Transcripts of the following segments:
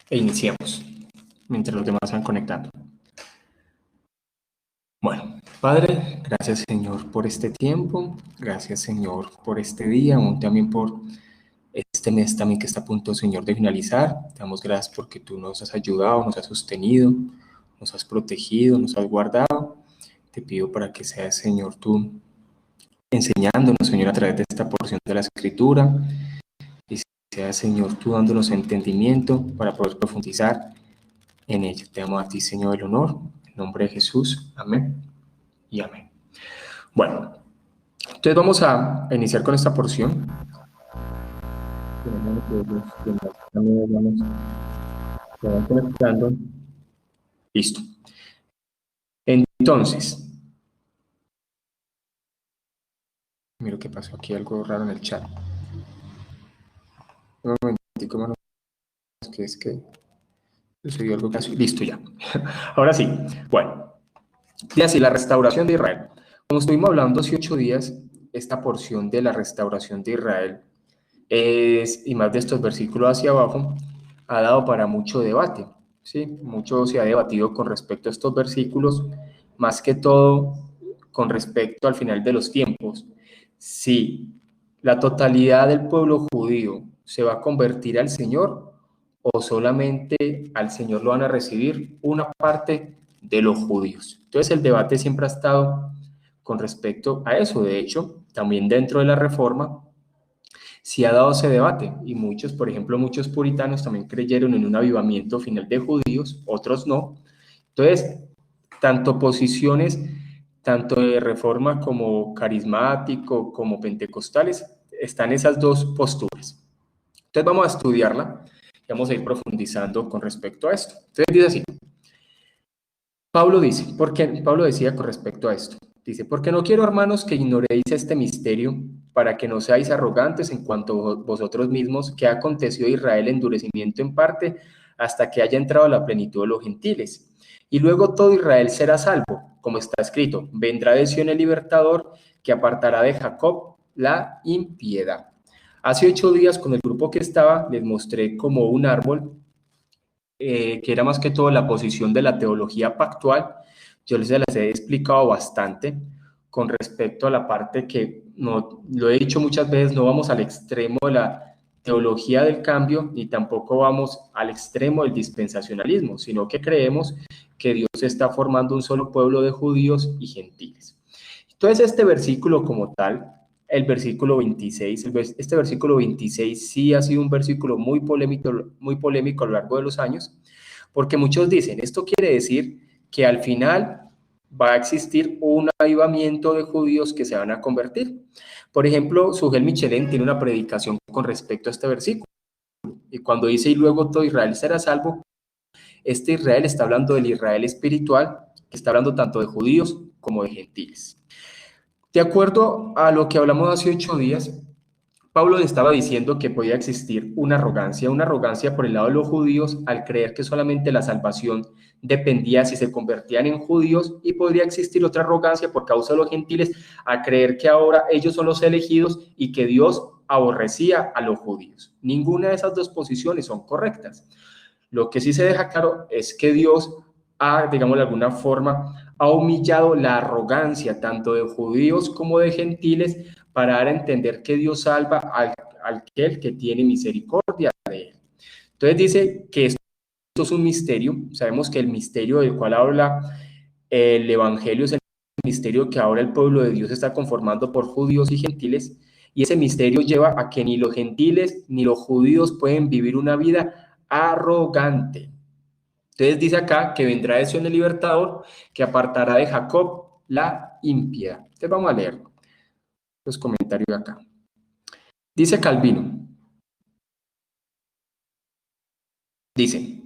e iniciemos mientras los demás se van conectando. Bueno, Padre, gracias Señor por este tiempo, gracias Señor por este día, aún también por este mes también que está a punto, Señor, de finalizar. Te damos gracias porque tú nos has ayudado, nos has sostenido, nos has protegido, nos has guardado. Te pido para que seas, Señor, tú enseñándonos, Señor, a través de esta porción de la Escritura, y seas, Señor, tú dándonos entendimiento para poder profundizar en ello. Te damos a ti, Señor, el honor, en nombre de Jesús. Amén y amén. Bueno, entonces vamos a iniciar con esta porción. Listo. Entonces, miro que pasó aquí algo raro en el chat. Un momentico, hermano, que es que sucedió algo casi. Listo ya. Ahora sí. Bueno, y así la restauración de Israel. Como estuvimos hablando hace 8 días, esta porción de la restauración de Israel y más de estos versículos hacia abajo, ha dado para mucho debate, ¿sí? Mucho se ha debatido con respecto a estos versículos, más que todo con respecto al final de los tiempos. Si la totalidad del pueblo judío se va a convertir al Señor o solamente al Señor lo van a recibir una parte de los judíos. Entonces el debate siempre ha estado con respecto a eso. De hecho, también dentro de la Reforma sí ha dado ese debate y muchos, por ejemplo, muchos puritanos también creyeron en un avivamiento final de judíos, otros no. Entonces, tanto posiciones, tanto de Reforma como carismático, como pentecostales, están esas dos posturas. Entonces vamos a estudiarla y vamos a ir profundizando con respecto a esto. Entonces dice así, Pablo decía con respecto a esto, dice, porque no quiero, hermanos, que ignoréis este misterio, para que no seáis arrogantes en cuanto a vosotros mismos, que ha acontecido a Israel endurecimiento en parte, hasta que haya entrado la plenitud de los gentiles. Y luego todo Israel será salvo, como está escrito, vendrá de Sion el libertador, que apartará de Jacob la impiedad. Hace 8 días, con el grupo que estaba, les mostré como un árbol, que era más que todo la posición de la teología pactual. Yo les he explicado bastante con respecto a la parte que, no, lo he dicho muchas veces, no vamos al extremo de la teología del cambio, ni tampoco vamos al extremo del dispensacionalismo, sino que creemos que Dios está formando un solo pueblo de judíos y gentiles. Entonces, este versículo como tal, el versículo 26, este versículo 26 sí ha sido un versículo muy polémico a lo largo de los años, porque muchos dicen, esto quiere decir que al final va a existir un avivamiento de judíos que se van a convertir. Por ejemplo, Sugel Michelén tiene una predicación con respecto a este versículo, y cuando dice, y luego todo Israel será salvo, este Israel está hablando del Israel espiritual, que está hablando tanto de judíos como de gentiles. De acuerdo a lo que hablamos hace 8 días, Pablo estaba diciendo que podía existir una arrogancia por el lado de los judíos al creer que solamente la salvación dependía si se convertían en judíos, y podría existir otra arrogancia por causa de los gentiles a creer que ahora ellos son los elegidos y que Dios aborrecía a los judíos. Ninguna de esas dos posiciones son correctas. Lo que sí se deja claro es que Dios ha, digamos de alguna forma, ha humillado la arrogancia tanto de judíos como de gentiles para dar a entender que Dios salva al aquel que tiene misericordia de él. Entonces dice que esto es un misterio. Sabemos que el misterio del cual habla el Evangelio es el misterio que ahora el pueblo de Dios está conformando por judíos y gentiles, y ese misterio lleva a que ni los gentiles ni los judíos pueden vivir una vida arrogante. Entonces dice acá que vendrá de Sion el libertador, que apartará de Jacob la impiedad. Entonces vamos a leer los comentarios acá. Dice Calvino, dice,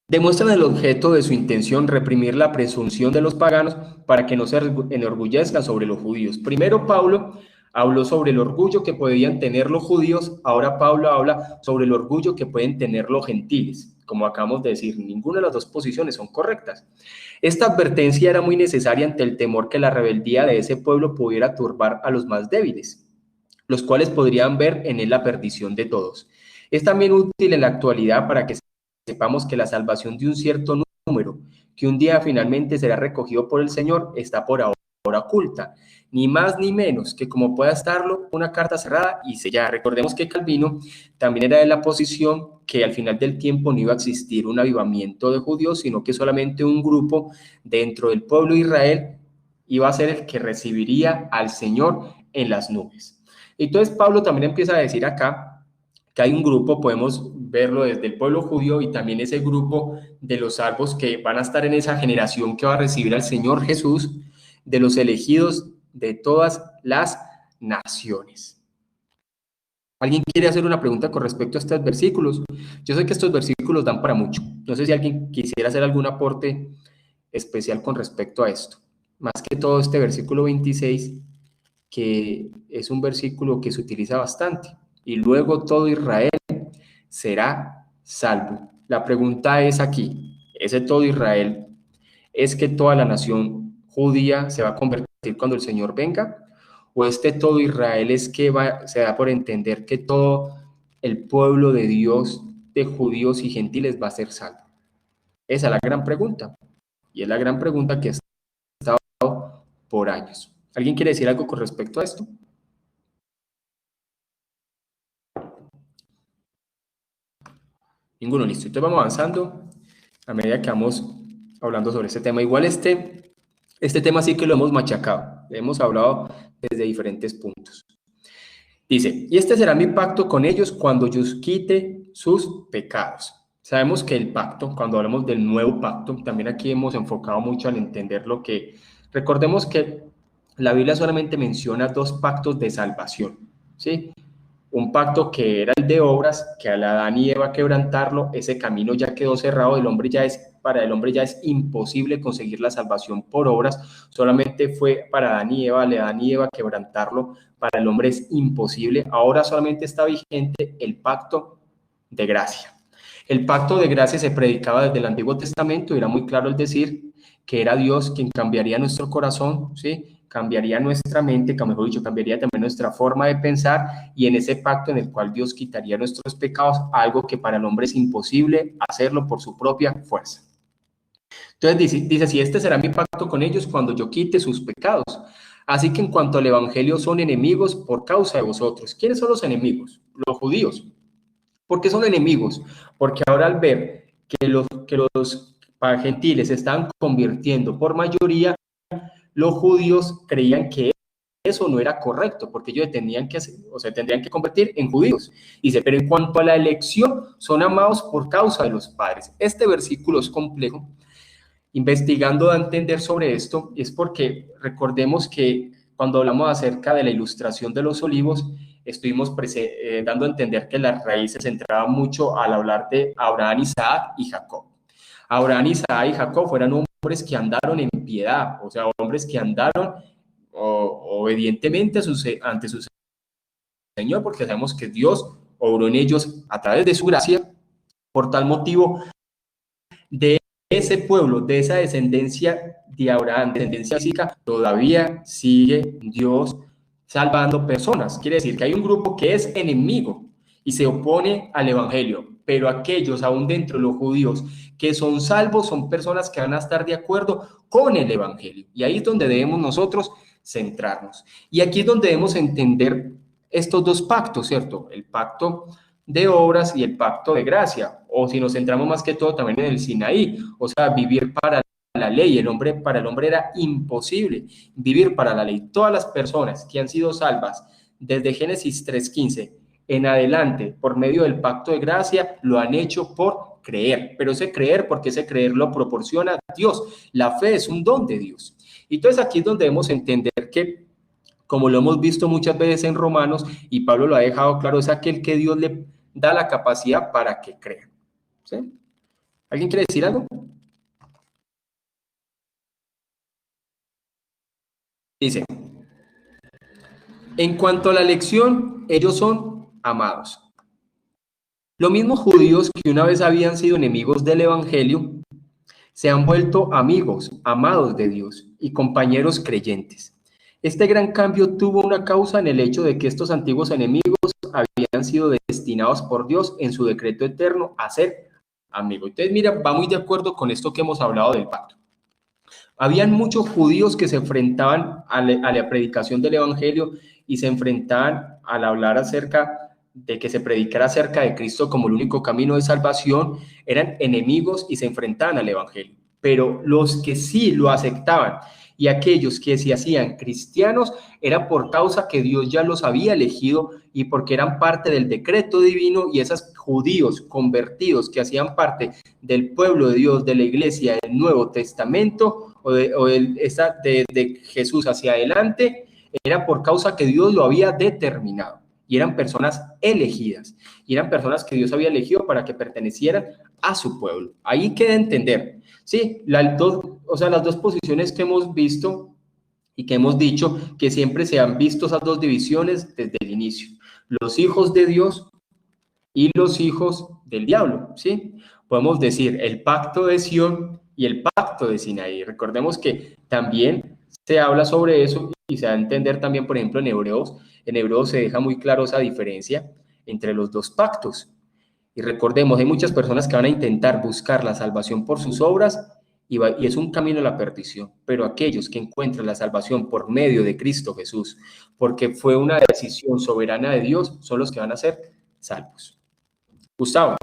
demuestran el objeto de su intención reprimir la presunción de los paganos para que no se enorgullezcan sobre los judíos. Primero Pablo habló sobre el orgullo que podían tener los judíos, ahora Pablo habla sobre el orgullo que pueden tener los gentiles. Como acabamos de decir, ninguna de las dos posiciones son correctas. Esta advertencia era muy necesaria ante el temor que la rebeldía de ese pueblo pudiera turbar a los más débiles, los cuales podrían ver en él la perdición de todos. Es también útil en la actualidad para que sepamos que la salvación de un cierto número, que un día finalmente será recogido por el Señor, está por ahora oculta, ni más ni menos que como pueda estarlo una carta cerrada y sellada. Recordemos que Calvino también era de la posición que al final del tiempo no iba a existir un avivamiento de judíos, sino que solamente un grupo dentro del pueblo de Israel iba a ser el que recibiría al Señor en las nubes. Entonces Pablo también empieza a decir acá que hay un grupo, podemos verlo desde el pueblo judío y también ese grupo de los salvos que van a estar en esa generación que va a recibir al Señor Jesús, de los elegidos de todas las naciones. ¿Alguien quiere hacer una pregunta con respecto a estos versículos? Yo sé que estos versículos dan para mucho. No sé si alguien quisiera hacer algún aporte especial con respecto a esto. Más que todo este versículo 26, que es un versículo que se utiliza bastante. Y luego todo Israel será salvo. La pregunta es aquí, ¿ese todo Israel es que toda la nación judía se va a convertir cuando el Señor venga? ¿O este todo Israel es que se da por entender que todo el pueblo de Dios, de judíos y gentiles, va a ser salvo? Esa es la gran pregunta. Y es la gran pregunta que ha estado por años. ¿Alguien quiere decir algo con respecto a esto? Ninguno, listo. Entonces vamos avanzando a medida que vamos hablando sobre este tema. Igual este tema sí que lo hemos machacado, hemos hablado desde diferentes puntos. Dice, y este será mi pacto con ellos cuando yo quite sus pecados. Sabemos que el pacto, cuando hablamos del nuevo pacto, también aquí hemos enfocado mucho al entender lo que, recordemos que la Biblia solamente menciona 2 pactos de salvación, ¿sí? Un pacto que era el de obras, que al Adán y Eva quebrantarlo, ese camino ya quedó cerrado, para el hombre ya es imposible conseguir la salvación por obras, solamente fue para Adán y Eva quebrantarlo, para el hombre es imposible. Ahora solamente está vigente el pacto de gracia. El pacto de gracia se predicaba desde el Antiguo Testamento y era muy claro el decir que era Dios quien cambiaría nuestro corazón, ¿sí? Cambiaría nuestra mente, que mejor dicho, cambiaría también nuestra forma de pensar, y en ese pacto en el cual Dios quitaría nuestros pecados, algo que para el hombre es imposible hacerlo por su propia fuerza. Entonces dice, si este será mi pacto con ellos cuando yo quite sus pecados. Así que en cuanto al evangelio son enemigos por causa de vosotros. ¿Quiénes son los enemigos? Los judíos. ¿Por qué son enemigos? Porque ahora al ver que los gentiles se están convirtiendo por mayoría, los judíos creían que eso no era correcto, porque ellos tendrían que convertir en judíos. Dice, pero en cuanto a la elección, son amados por causa de los padres. Este versículo es complejo. Investigando a entender sobre esto, es porque recordemos que cuando hablamos acerca de la ilustración de los olivos, estuvimos dando a entender que las raíces se centraban mucho al hablar de Abraham, Isaac y Jacob. Abraham, Isaac y Jacob fueron hombres que andaron en piedad, o sea, hombres que andaron obedientemente ante su Señor, porque sabemos que Dios obró en ellos a través de su gracia. Por tal motivo, de ese pueblo, de esa descendencia de Abraham, descendencia física, todavía sigue Dios salvando personas. Quiere decir que hay un grupo que es enemigo y se opone al evangelio, pero aquellos aún dentro de los judíos que son salvos son personas que van a estar de acuerdo con el evangelio. Y ahí es donde debemos nosotros centrarnos. Y aquí es donde debemos entender estos 2 pactos, ¿cierto? El pacto de obras y el pacto de gracia, o si nos centramos más que todo también en el Sinaí, o sea, vivir para la ley. Para el hombre era imposible vivir para la ley. Todas las personas que han sido salvas desde Génesis 3:15 en adelante por medio del pacto de gracia lo han hecho por creer, pero porque ese creer lo proporciona Dios. La fe es un don de Dios. Y entonces aquí es donde debemos entender que, como lo hemos visto muchas veces en Romanos, y Pablo lo ha dejado claro, es aquel que Dios le da la capacidad para que crea. ¿Sí? ¿Alguien quiere decir algo? Dice, en cuanto a la elección, ellos son amados. Los mismos judíos que una vez habían sido enemigos del evangelio, se han vuelto amigos, amados de Dios y compañeros creyentes. Este gran cambio tuvo una causa en el hecho de que estos antiguos enemigos habían sido destinados por Dios en su decreto eterno a ser amigos. Entonces, mira, va muy de acuerdo con esto que hemos hablado del pacto. Habían muchos judíos que se enfrentaban a la predicación del evangelio y se enfrentaban al hablar acerca de que se predicara acerca de Cristo como el único camino de salvación, eran enemigos y se enfrentaban al evangelio. Pero los que sí lo aceptaban y aquellos que se hacían cristianos era por causa que Dios ya los había elegido y porque eran parte del decreto divino, y esos judíos convertidos que hacían parte del pueblo de Dios, de la iglesia del Nuevo Testamento de Jesús hacia adelante, era por causa que Dios lo había determinado. Y eran personas elegidas, y eran personas que Dios había elegido para que pertenecieran a su pueblo. Ahí queda entender, ¿sí? Las dos posiciones que hemos visto y que hemos dicho que siempre se han visto esas dos divisiones desde el inicio. Los hijos de Dios y los hijos del diablo, ¿sí? Podemos decir el pacto de Sión y el pacto de Sinaí. Recordemos que también se habla sobre eso y se da a entender también, por ejemplo, en Hebreos se deja muy claro esa diferencia entre los dos pactos. Y recordemos, hay muchas personas que van a intentar buscar la salvación por sus obras y es un camino a la perdición, pero aquellos que encuentran la salvación por medio de Cristo Jesús, porque fue una decisión soberana de Dios, son los que van a ser salvos. Gustavo.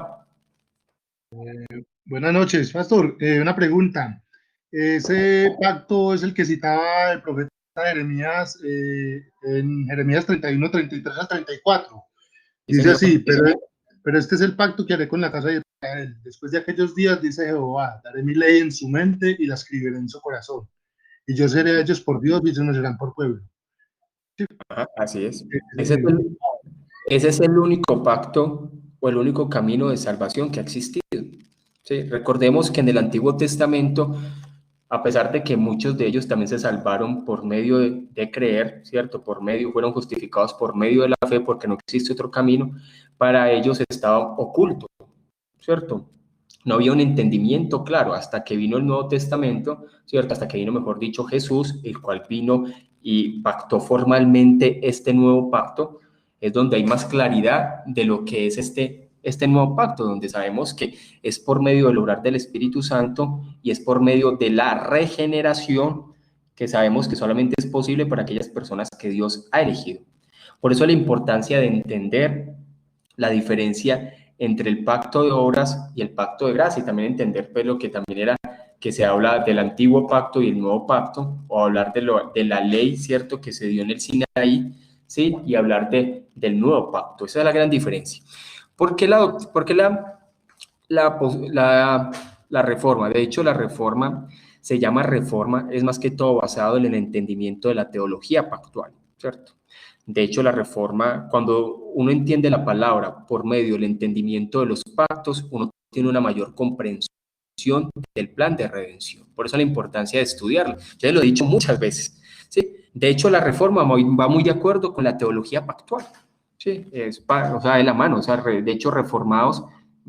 Buenas noches, pastor. Una pregunta. Ese pacto es el que citaba el profeta Jeremías en Jeremías 31, 33 al 34. Dice así, pero este es el pacto que haré con la casa de Israel. Después de aquellos días, dice Jehová, daré mi ley en su mente y la escribiré en su corazón. Y yo seré a ellos por Dios y ellos me serán por pueblo. Sí. Ajá, así es. Ese es el único pacto o el único camino de salvación que ha existido. ¿Sí? Recordemos que en el Antiguo Testamento, a pesar de que muchos de ellos también se salvaron por medio de creer, ¿cierto? Fueron justificados por medio de la fe, porque no existe otro camino, para ellos estaba oculto, ¿cierto? No había un entendimiento claro hasta que vino el Nuevo Testamento, ¿cierto? Hasta que vino, mejor dicho, Jesús, el cual vino y pactó formalmente este nuevo pacto. Es donde hay más claridad de lo que es este nuevo pacto, donde sabemos que es por medio del obrar del Espíritu Santo y es por medio de la regeneración, que sabemos que solamente es posible para aquellas personas que Dios ha elegido. Por eso la importancia de entender la diferencia entre el pacto de obras y el pacto de gracia, y también entender pues lo que también era que se habla del antiguo pacto y el nuevo pacto, o hablar de la ley, ¿cierto?, que se dio en el Sinaí, ¿sí?, y hablar del nuevo pacto. Esa es la gran diferencia. ¿Por qué la reforma? De hecho, la reforma se llama reforma, es más que todo basado en el entendimiento de la teología pactual, ¿cierto? De hecho, la reforma, cuando uno entiende la palabra por medio del entendimiento de los pactos, uno tiene una mayor comprensión del plan de redención. Por eso la importancia de estudiarlo. Ya lo he dicho muchas veces, ¿sí? De hecho, la reforma va muy de acuerdo con la teología pactual. Sí, o sea, de la mano. O sea, de hecho, reformados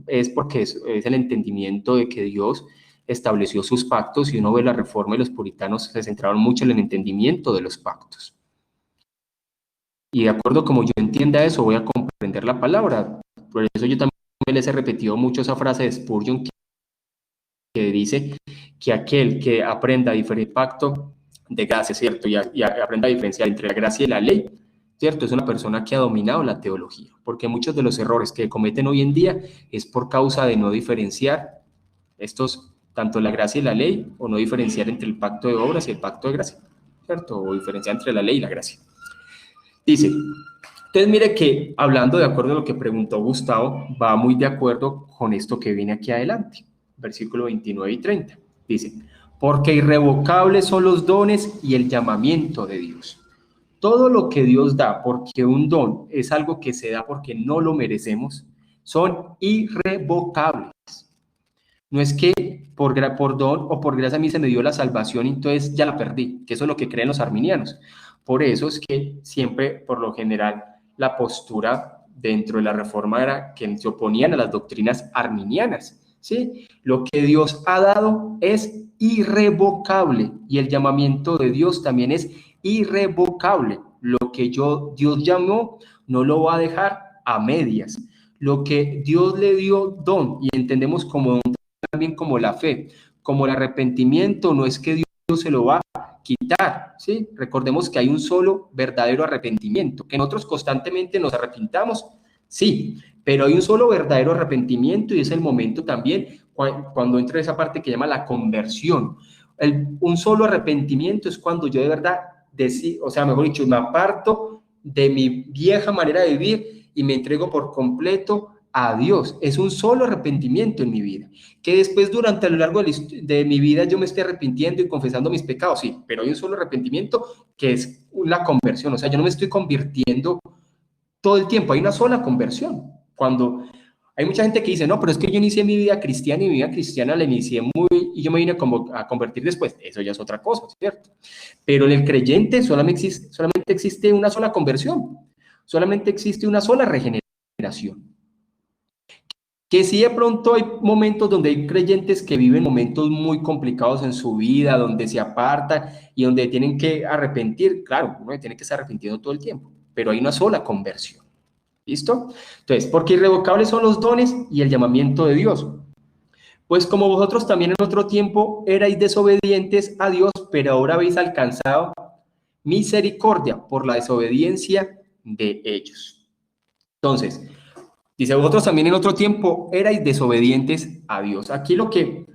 es porque es el entendimiento de que Dios estableció sus pactos, y uno ve la reforma y los puritanos se centraron mucho en el entendimiento de los pactos. Y de acuerdo como yo entienda eso, voy a comprender la palabra. Por eso yo también les he repetido mucho esa frase de Spurgeon que dice que aquel que aprenda a diferenciar el pacto de gracia, ¿cierto? Y aprenda a diferenciar entre la gracia y la ley, ¿cierto? Es una persona que ha dominado la teología, porque muchos de los errores que cometen hoy en día es por causa de no diferenciar tanto la gracia y la ley, o no diferenciar entre el pacto de obras y el pacto de gracia, ¿cierto? O diferenciar entre la ley y la gracia. Dice, entonces mire que hablando de acuerdo a lo que preguntó Gustavo, va muy de acuerdo con esto que viene aquí adelante, versículo 29 y 30. Dice, porque irrevocables son los dones y el llamamiento de Dios. Todo lo que Dios da, porque un don es algo que se da porque no lo merecemos, son irrevocables. No es que por don o por gracia a mí se me dio la salvación y entonces ya la perdí, que eso es lo que creen los arminianos. Por eso es que siempre, por lo general, la postura dentro de la reforma era que se oponían a las doctrinas arminianas, ¿sí? Lo que Dios ha dado es irrevocable y el llamamiento de Dios también es irrevocable. Lo que Dios llamó no lo va a dejar a medias. Lo que Dios le dio don y entendemos como don también como la fe, como el arrepentimiento, no es que Dios se lo va a quitar, ¿sí? Recordemos que hay un solo verdadero arrepentimiento, que nosotros constantemente nos arrepintamos, sí, pero hay un solo verdadero arrepentimiento y es el momento también cuando entra esa parte que llama la conversión. Un solo arrepentimiento es cuando yo de verdad decido, o sea, mejor dicho, me aparto de mi vieja manera de vivir y me entrego por completo a Dios. Es un solo arrepentimiento en mi vida. Que después durante a lo largo de mi vida yo me esté arrepintiendo y confesando mis pecados, sí, pero hay un solo arrepentimiento que es la conversión. O sea, yo no me estoy convirtiendo todo el tiempo, hay una sola conversión. Cuando hay mucha gente que dice, no, pero es que yo inicié mi vida cristiana y mi vida cristiana la inicié y yo me vine como a convertir después. Eso ya es otra cosa, ¿cierto? Pero en el creyente solamente existe una sola conversión, solamente existe una sola regeneración. Que sí de pronto hay momentos donde hay creyentes que viven momentos muy complicados en su vida, donde se apartan y donde tienen que arrepentir. Claro, uno tiene que estar arrepintiendo todo el tiempo, pero hay una sola conversión. ¿Listo? Entonces, porque irrevocables son los dones y el llamamiento de Dios. Pues como vosotros también en otro tiempo erais desobedientes a Dios, pero ahora habéis alcanzado misericordia por la desobediencia de ellos. Entonces, dice, vosotros también en otro tiempo erais desobedientes a Dios. Aquí lo que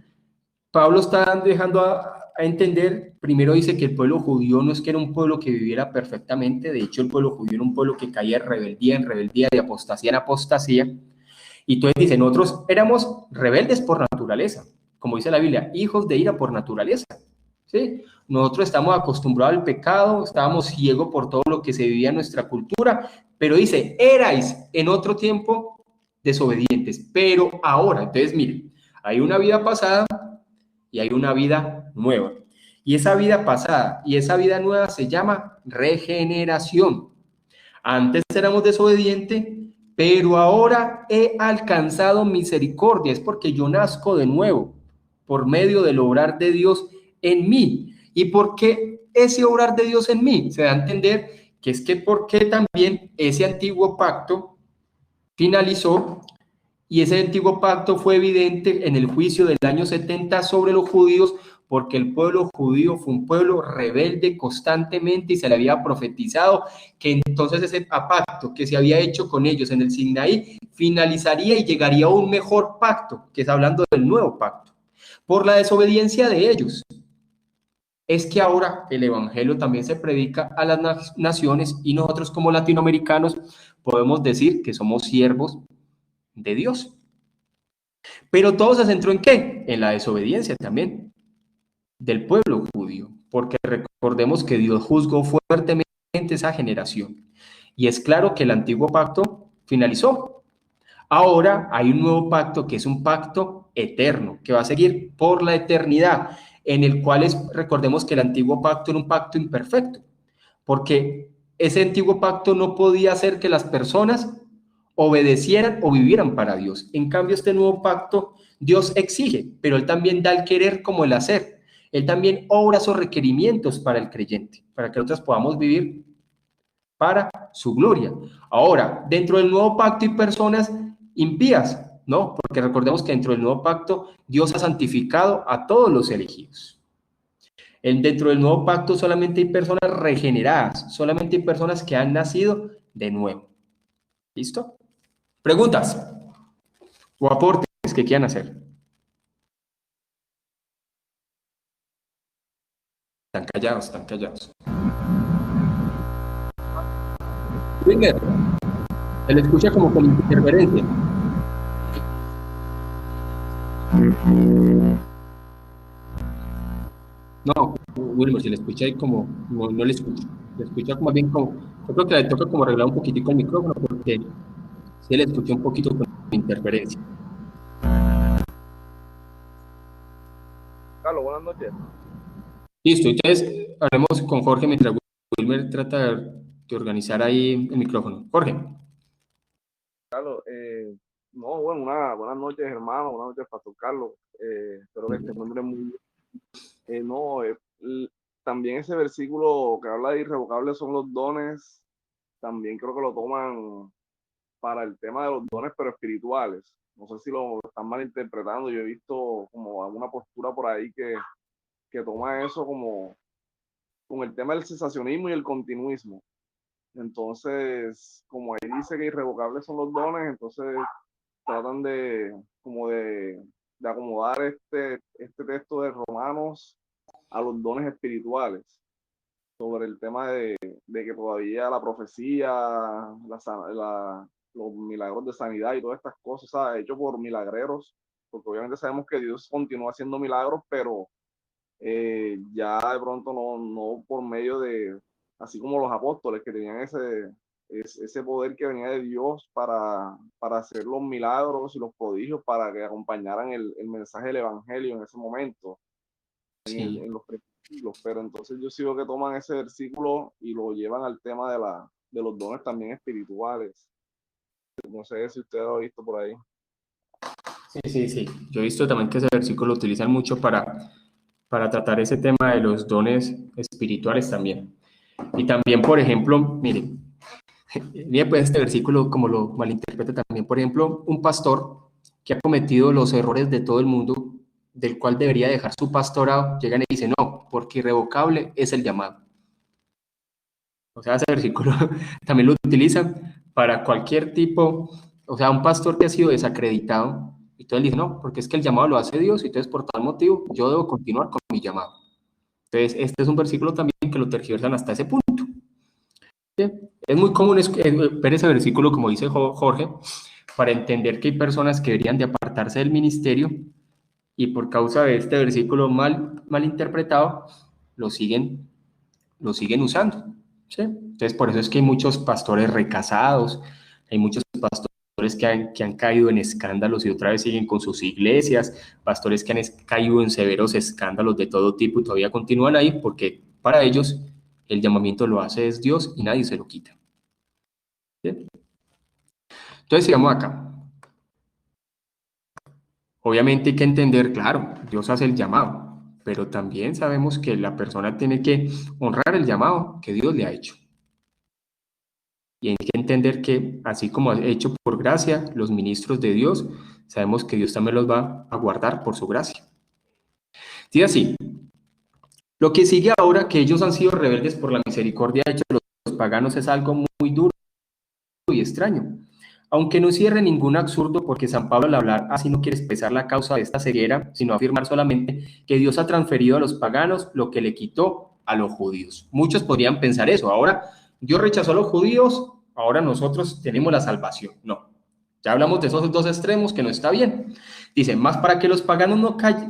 Pablo está dejando a entender, primero dice que el pueblo judío no es que era un pueblo que viviera perfectamente, de hecho el pueblo judío era un pueblo que caía en rebeldía, de apostasía en apostasía, y entonces dice, nosotros éramos rebeldes por naturaleza, como dice la Biblia, hijos de ira por naturaleza, ¿sí? Nosotros estamos acostumbrados al pecado, estábamos ciegos por todo lo que se vivía en nuestra cultura, pero dice, erais en otro tiempo desobedientes, pero ahora, entonces miren, hay una vida pasada y hay una vida nueva. Y esa vida pasada y esa vida nueva se llama regeneración. Antes éramos desobedientes, pero ahora he alcanzado misericordia. Es porque yo nazco de nuevo por medio del obrar de Dios en mí. ¿Y por qué ese obrar de Dios en mí? Se da a entender que es que porque también ese antiguo pacto finalizó y ese antiguo pacto fue evidente en el juicio del año 70 sobre los judíos, porque el pueblo judío fue un pueblo rebelde constantemente y se le había profetizado que entonces ese pacto que se había hecho con ellos en el Sinaí finalizaría y llegaría a un mejor pacto, que es hablando del nuevo pacto. Por la desobediencia de ellos, es que ahora el evangelio también se predica a las naciones y nosotros como latinoamericanos podemos decir que somos siervos de Dios. Pero todo se centró en qué? En la desobediencia también del pueblo judío, porque recordemos que Dios juzgó fuertemente esa generación. Y es claro que el antiguo pacto finalizó. Ahora hay un nuevo pacto que es un pacto eterno, que va a seguir por la eternidad, en el cual recordemos que el antiguo pacto era un pacto imperfecto, porque ese antiguo pacto no podía hacer que las personas obedecieran o vivieran para Dios. En cambio, este nuevo pacto, Dios exige, pero Él también da el querer como el hacer. Él también obra esos requerimientos para el creyente, para que nosotros podamos vivir para su gloria. Ahora, dentro del nuevo pacto hay personas impías, ¿no? Porque recordemos que dentro del nuevo pacto Dios ha santificado a todos los elegidos. Dentro del nuevo pacto solamente hay personas regeneradas, solamente hay personas que han nacido de nuevo. ¿Listo? Preguntas o aportes que quieran hacer. Están callados, están callados. Wilmer, se le escucha como con interferencia. No, Wilmer, se le escucha ahí como, no le escucho. Le escucha como bien como, yo creo que le toca como arreglar un poquitico el micrófono porque se le escucha un poquito con interferencia. Carlos, buenas noches. Listo, entonces hablemos con Jorge mientras Wilmer trata de organizar ahí el micrófono. Jorge. Carlos, no, bueno, buenas noches, hermano, buenas noches, Pastor Carlos. Espero que se encuentren muy bien. No, también ese versículo que habla de irrevocables son los dones, también creo que lo toman para el tema de los dones, pero espirituales. No sé si lo están malinterpretando. Yo he visto como alguna postura por ahí que toma eso como con el tema del cesacionismo y el continuismo. Entonces, como ahí dice que irrevocables son los dones, entonces tratan de acomodar este texto de Romanos a los dones espirituales, sobre el tema de que todavía la profecía, los milagros de sanidad y todas estas cosas, ¿sabes? Hechos por milagreros, porque obviamente sabemos que Dios continúa haciendo milagros, pero ya de pronto no por medio de, así como los apóstoles que tenían ese poder que venía de Dios para hacer los milagros y los prodigios, para que acompañaran el mensaje del evangelio en ese momento, Sí. en los siglos. Pero entonces yo sigo que toman ese versículo y lo llevan al tema de los dones también espirituales. No sé si usted lo ha visto por ahí. Sí. Yo he visto también que ese versículo lo utilizan mucho para tratar ese tema de los dones espirituales también. Y también, por ejemplo, miren pues este versículo como lo malinterpreta también, por ejemplo, un pastor que ha cometido los errores de todo el mundo, del cual debería dejar su pastorado, llegan y dicen, no, porque irrevocable es el llamado. O sea, ese versículo también lo utilizan para cualquier tipo, o sea, un pastor que ha sido desacreditado, y entonces dice, no, porque es que el llamado lo hace Dios, y entonces por tal motivo yo debo continuar con mi llamado. Entonces, este es un versículo también que lo tergiversan hasta ese punto. ¿Sí? Es muy común ver ese versículo, como dice Jorge, para entender que hay personas que deberían de apartarse del ministerio y por causa de este versículo mal interpretado, lo siguen usando. ¿Sí? Entonces, por eso es que hay muchos pastores recasados, hay muchos pastores que han caído en escándalos y otra vez siguen con sus iglesias, pastores que han caído en severos escándalos de todo tipo y todavía continúan ahí porque para ellos el llamamiento lo hace es Dios y nadie se lo quita. ¿Sí? Entonces, sigamos acá. Obviamente hay que entender, claro, Dios hace el llamado, pero también sabemos que la persona tiene que honrar el llamado que Dios le ha hecho. Y hay que entender que, así como ha hecho por gracia los ministros de Dios, sabemos que Dios también los va a guardar por su gracia. Sí, así. Lo que sigue ahora, que ellos han sido rebeldes por la misericordia hecha de los paganos, es algo muy duro y extraño. Aunque no cierre ningún absurdo, porque San Pablo al hablar así no quiere expresar la causa de esta ceguera, sino afirmar solamente que Dios ha transferido a los paganos lo que le quitó a los judíos. Muchos podrían pensar eso. Ahora Dios rechazó a los judíos, ahora nosotros tenemos la salvación. No, ya hablamos de esos dos extremos que no está bien. Dice, más para que los paganos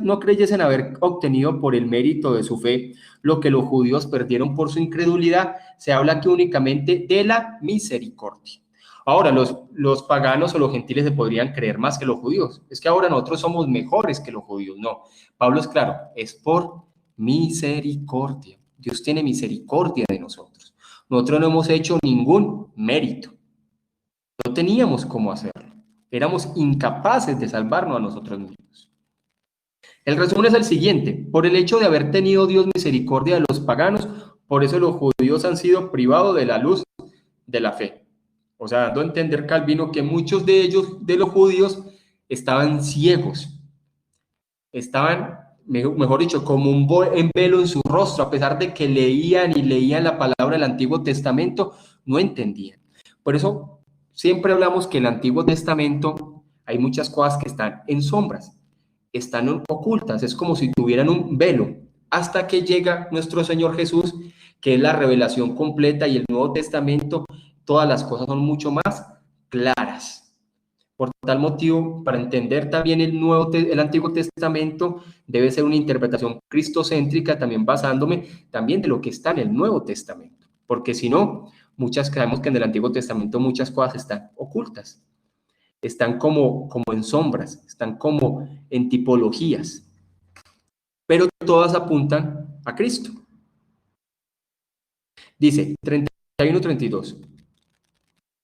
no creyesen haber obtenido por el mérito de su fe lo que los judíos perdieron por su incredulidad, se habla aquí únicamente de la misericordia. Ahora, los paganos o los gentiles se podrían creer más que los judíos. Es que ahora nosotros somos mejores que los judíos. No, Pablo es claro, es por misericordia. Dios tiene misericordia de nosotros. Nosotros no hemos hecho ningún mérito. No teníamos cómo hacerlo. Éramos incapaces de salvarnos a nosotros mismos. El resumen es el siguiente. Por el hecho de haber tenido Dios misericordia de los paganos, por eso los judíos han sido privados de la luz de la fe. O sea, dando a entender Calvino que muchos de ellos, de los judíos, estaban ciegos. Estaban, mejor dicho, como un velo en su rostro, a pesar de que leían y leían la palabra del Antiguo Testamento, no entendían. Por eso siempre hablamos que en el Antiguo Testamento hay muchas cosas que están en sombras, están ocultas, es como si tuvieran un velo, hasta que llega nuestro Señor Jesús, que es la revelación completa, y el Nuevo Testamento, todas las cosas son mucho más claras. Por tal motivo, para entender también el Antiguo Testamento, debe ser una interpretación cristocéntrica, también basándome también de lo que está en el Nuevo Testamento. Porque si no, sabemos que en el Antiguo Testamento muchas cosas están ocultas, están como en sombras, están como en tipologías, pero todas apuntan a Cristo. Dice 31-32.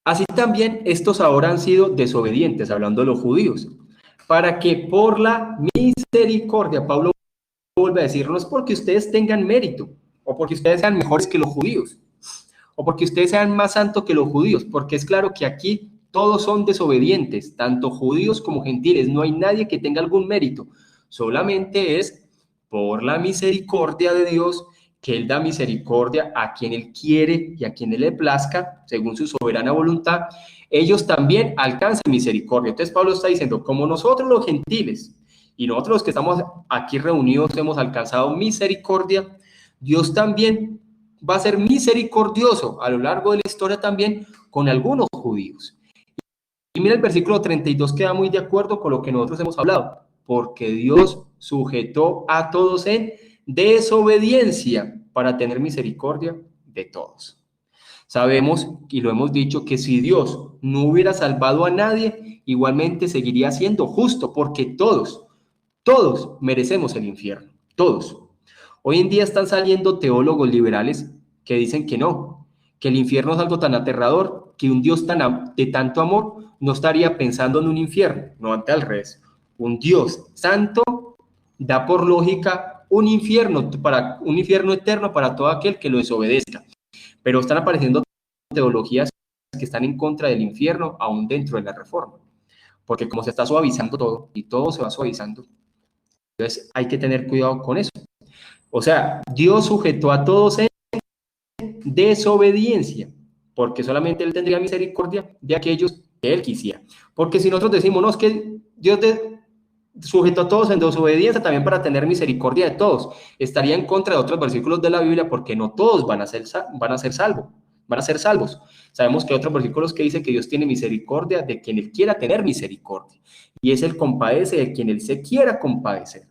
Así también estos ahora han sido desobedientes, hablando de los judíos, para que por la misericordia, Pablo vuelve a decir, no es porque ustedes tengan mérito, o porque ustedes sean mejores que los judíos, o porque ustedes sean más santos que los judíos, porque es claro que aquí Todos son desobedientes, tanto judíos como gentiles. No hay nadie que tenga algún mérito. Solamente es por la misericordia de Dios que Él da misericordia a quien Él quiere y a quien Él le plazca, según su soberana voluntad. Ellos también alcanzan misericordia. Entonces Pablo está diciendo, como nosotros los gentiles y nosotros los que estamos aquí reunidos hemos alcanzado misericordia, Dios también va a ser misericordioso a lo largo de la historia también con algunos judíos. Y mira el versículo 32 queda muy de acuerdo con lo que nosotros hemos hablado, porque Dios sujetó a todos en desobediencia para tener misericordia de todos. Sabemos, y lo hemos dicho, que si Dios no hubiera salvado a nadie, igualmente seguiría siendo justo, porque todos merecemos el infierno, todos. Hoy en día están saliendo teólogos liberales que dicen que no, que el infierno es algo tan aterrador, que un Dios de tanto amor no estaría pensando en un infierno, no, ante al revés. Un Dios santo da por lógica un infierno eterno para todo aquel que lo desobedezca. Pero están apareciendo teologías que están en contra del infierno aún dentro de la reforma, porque como se está suavizando todo y todo se va suavizando, entonces hay que tener cuidado con eso. O sea, Dios sujetó a todos en desobediencia, porque solamente Él tendría misericordia de aquellos que Él quisiera. Porque si nosotros decimos, no, es que Dios sujetó a todos en desobediencia también para tener misericordia de todos, estaría en contra de otros versículos de la Biblia, porque no todos van a ser salvos. Sabemos que hay otros versículos que dicen que Dios tiene misericordia de quien Él quiera tener misericordia, y es el compadece de quien Él se quiera compadecer.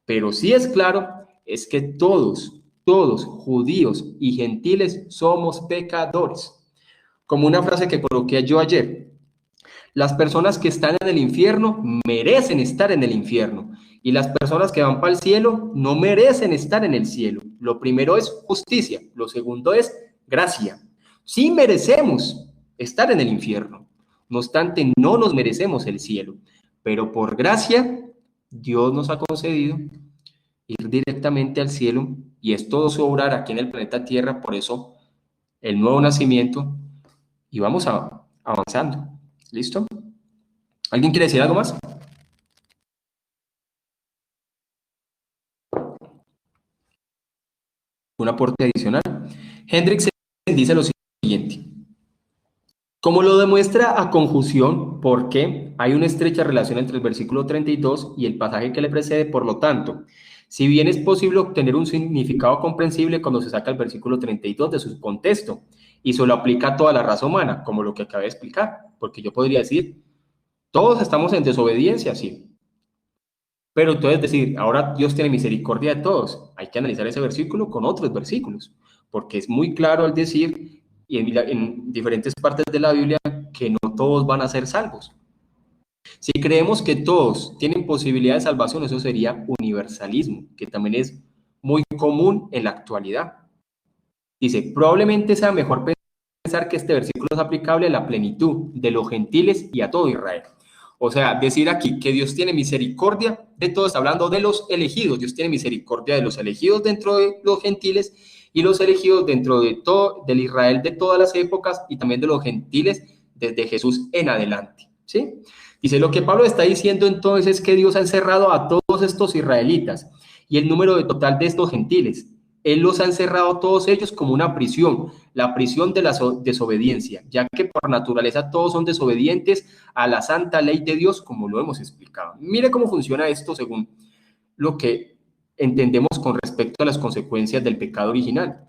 Pero sí es claro, es que todos, judíos y gentiles, somos pecadores. Como una frase que coloqué yo ayer, las personas que están en el infierno merecen estar en el infierno, y las personas que van para el cielo no merecen estar en el cielo. Lo primero es justicia, lo segundo es gracia. Sí merecemos estar en el infierno, no obstante no nos merecemos el cielo, pero por gracia Dios nos ha concedido ir directamente al cielo, y es todo su obrar aquí en el planeta Tierra. Por eso el nuevo nacimiento, y vamos avanzando. ¿Listo? ¿Alguien quiere decir algo más? Un aporte adicional. Hendriksen dice lo siguiente: como lo demuestra a conjunción, porque hay una estrecha relación entre el versículo 32 y el pasaje que le precede, por lo tanto, si bien es posible obtener un significado comprensible cuando se saca el versículo 32 de su contexto y se lo aplica a toda la raza humana, como lo que acabé de explicar, porque yo podría decir, todos estamos en desobediencia, sí. Pero entonces decir, ahora Dios tiene misericordia de todos. Hay que analizar ese versículo con otros versículos, porque es muy claro al decir, y en diferentes partes de la Biblia, que no todos van a ser salvos. Si creemos que todos tienen posibilidad de salvación, eso sería universalismo, que también es muy común en la actualidad. Dice, probablemente sea mejor pensar que este versículo es aplicable a la plenitud de los gentiles y a todo Israel. O sea, decir aquí que Dios tiene misericordia de todos, está hablando de los elegidos. Dios tiene misericordia de los elegidos dentro de los gentiles y los elegidos dentro de todo, del Israel de todas las épocas, y también de los gentiles desde Jesús en adelante, ¿sí? Dice, lo que Pablo está diciendo entonces es que Dios ha encerrado a todos estos israelitas y el número total de estos gentiles. Él los ha encerrado todos ellos como una prisión, la prisión de la desobediencia, ya que por naturaleza todos son desobedientes a la santa ley de Dios, como lo hemos explicado. Mire cómo funciona esto según lo que entendemos con respecto a las consecuencias del pecado original.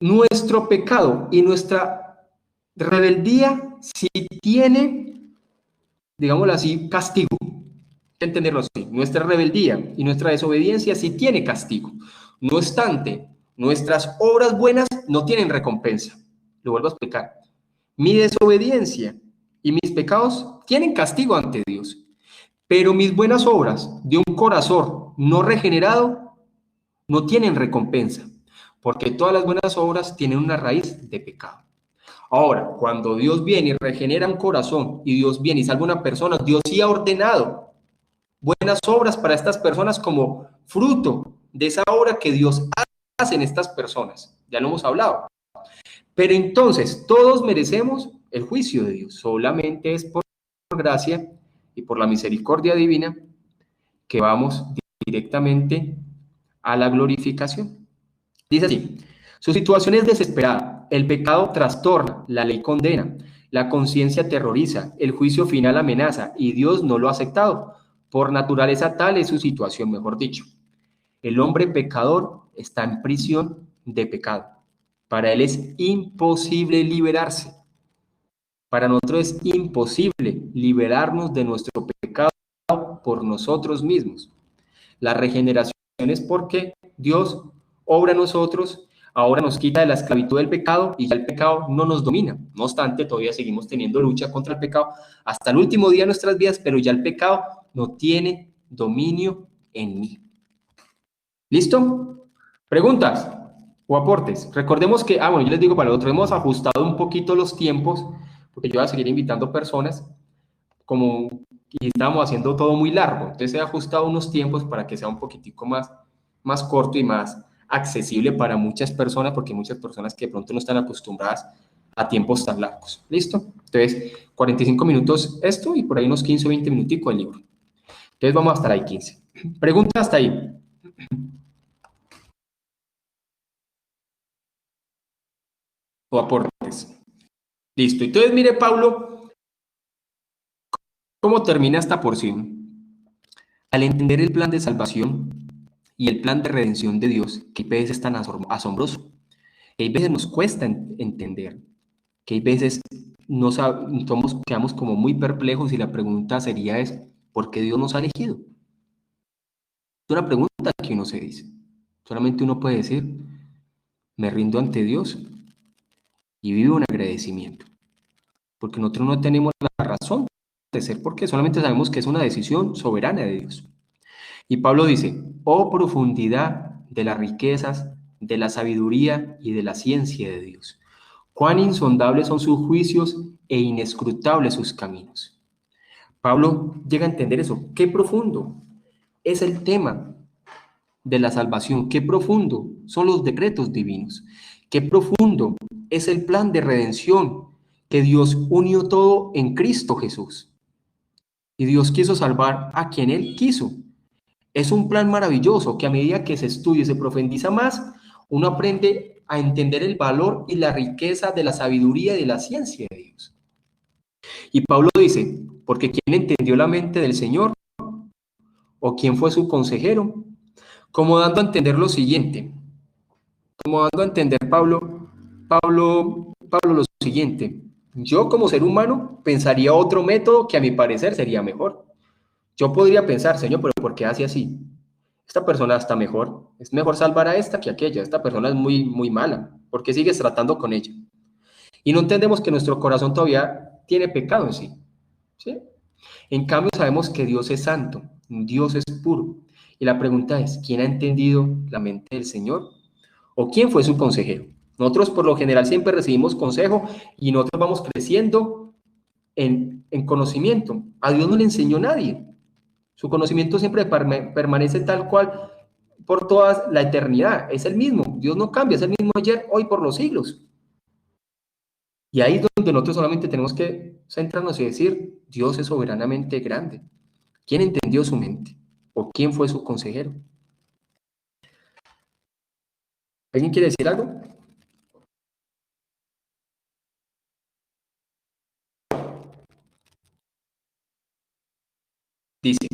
Nuestro pecado y nuestra rebeldía sí tiene, digámoslo así, castigo. Hay que entenderlo así. Nuestra rebeldía y nuestra desobediencia sí tiene castigo. No obstante, nuestras obras buenas no tienen recompensa. Lo vuelvo a explicar. Mi desobediencia y mis pecados tienen castigo ante Dios, pero mis buenas obras de un corazón no regenerado no tienen recompensa, porque todas las buenas obras tienen una raíz de pecado. Ahora, cuando Dios viene y regenera un corazón, y Dios viene y salva a una persona, Dios sí ha ordenado buenas obras para estas personas como fruto de esa obra que Dios hace en estas personas. Ya lo hemos hablado. Pero entonces, todos merecemos el juicio de Dios. Solamente es por gracia y por la misericordia divina que vamos directamente a la glorificación. Dice así: su situación es desesperada, el pecado trastorna, la ley condena, la conciencia terroriza, el juicio final amenaza y Dios no lo ha aceptado. Por naturaleza tal es su situación, mejor dicho. El hombre pecador está en prisión de pecado. Para él es imposible liberarse. Para nosotros es imposible liberarnos de nuestro pecado por nosotros mismos. La regeneración es porque Dios obra en nosotros, ahora nos quita de la esclavitud del pecado y ya el pecado no nos domina. No obstante, todavía seguimos teniendo lucha contra el pecado hasta el último día de nuestras vidas, pero ya el pecado no tiene dominio en mí. ¿Listo? ¿Preguntas o aportes? Recordemos que, yo les digo para lo otro, hemos ajustado un poquito los tiempos, porque yo voy a seguir invitando personas, y estábamos haciendo todo muy largo. Entonces he ajustado unos tiempos para que sea un poquitico más corto y más accesible para muchas personas, porque hay muchas personas que de pronto no están acostumbradas a tiempos tan largos. ¿Listo? Entonces, 45 minutos esto y por ahí unos 15 o 20 minuticos el libro. Entonces vamos a estar ahí 15. ¿Preguntas hasta ahí? O aportes. Listo. Entonces, mire, Pablo, ¿cómo termina esta porción? Al entender el plan de salvación y el plan de redención de Dios, que a veces es tan asombroso, que a veces nos cuesta entender, que a veces quedamos como muy perplejos y la pregunta sería ¿por qué Dios nos ha elegido? Es una pregunta que uno se dice. Solamente uno puede decir, me rindo ante Dios y vivo en agradecimiento, porque nosotros no tenemos la razón de ser, porque solamente sabemos que es una decisión soberana de Dios. Y Pablo dice, oh profundidad de las riquezas, de la sabiduría y de la ciencia de Dios. Cuán insondables son sus juicios e inescrutables sus caminos. Pablo llega a entender eso. Qué profundo es el tema de la salvación. Qué profundo son los decretos divinos. Qué profundo es el plan de redención que Dios unió todo en Cristo Jesús. Y Dios quiso salvar a quien Él quiso. Es un plan maravilloso que a medida que se estudia y se profundiza más, uno aprende a entender el valor y la riqueza de la sabiduría y de la ciencia de Dios. Y Pablo dice, porque ¿quién entendió la mente del Señor? ¿O quién fue su consejero? Como dando a entender lo siguiente, como dando a entender Pablo lo siguiente, yo como ser humano pensaría otro método que a mi parecer sería mejor. Yo podría pensar, Señor, pero ¿por qué hace así? Esta persona está mejor, es mejor salvar a esta que a aquella, esta persona es muy, muy mala, ¿por qué sigues tratando con ella? Y no entendemos que nuestro corazón todavía tiene pecado en sí, ¿sí? En cambio sabemos que Dios es santo, Dios es puro, y la pregunta es, ¿quién ha entendido la mente del Señor? ¿O quién fue su consejero? Nosotros por lo general siempre recibimos consejo y nosotros vamos creciendo en conocimiento. A Dios no le enseñó nadie. Su conocimiento siempre permanece tal cual por toda la eternidad. Es el mismo. Dios no cambia, es el mismo ayer, hoy, por los siglos. Y ahí es donde nosotros solamente tenemos que centrarnos y decir, Dios es soberanamente grande. ¿Quién entendió su mente? ¿O quién fue su consejero? ¿Alguien quiere decir algo? Dice,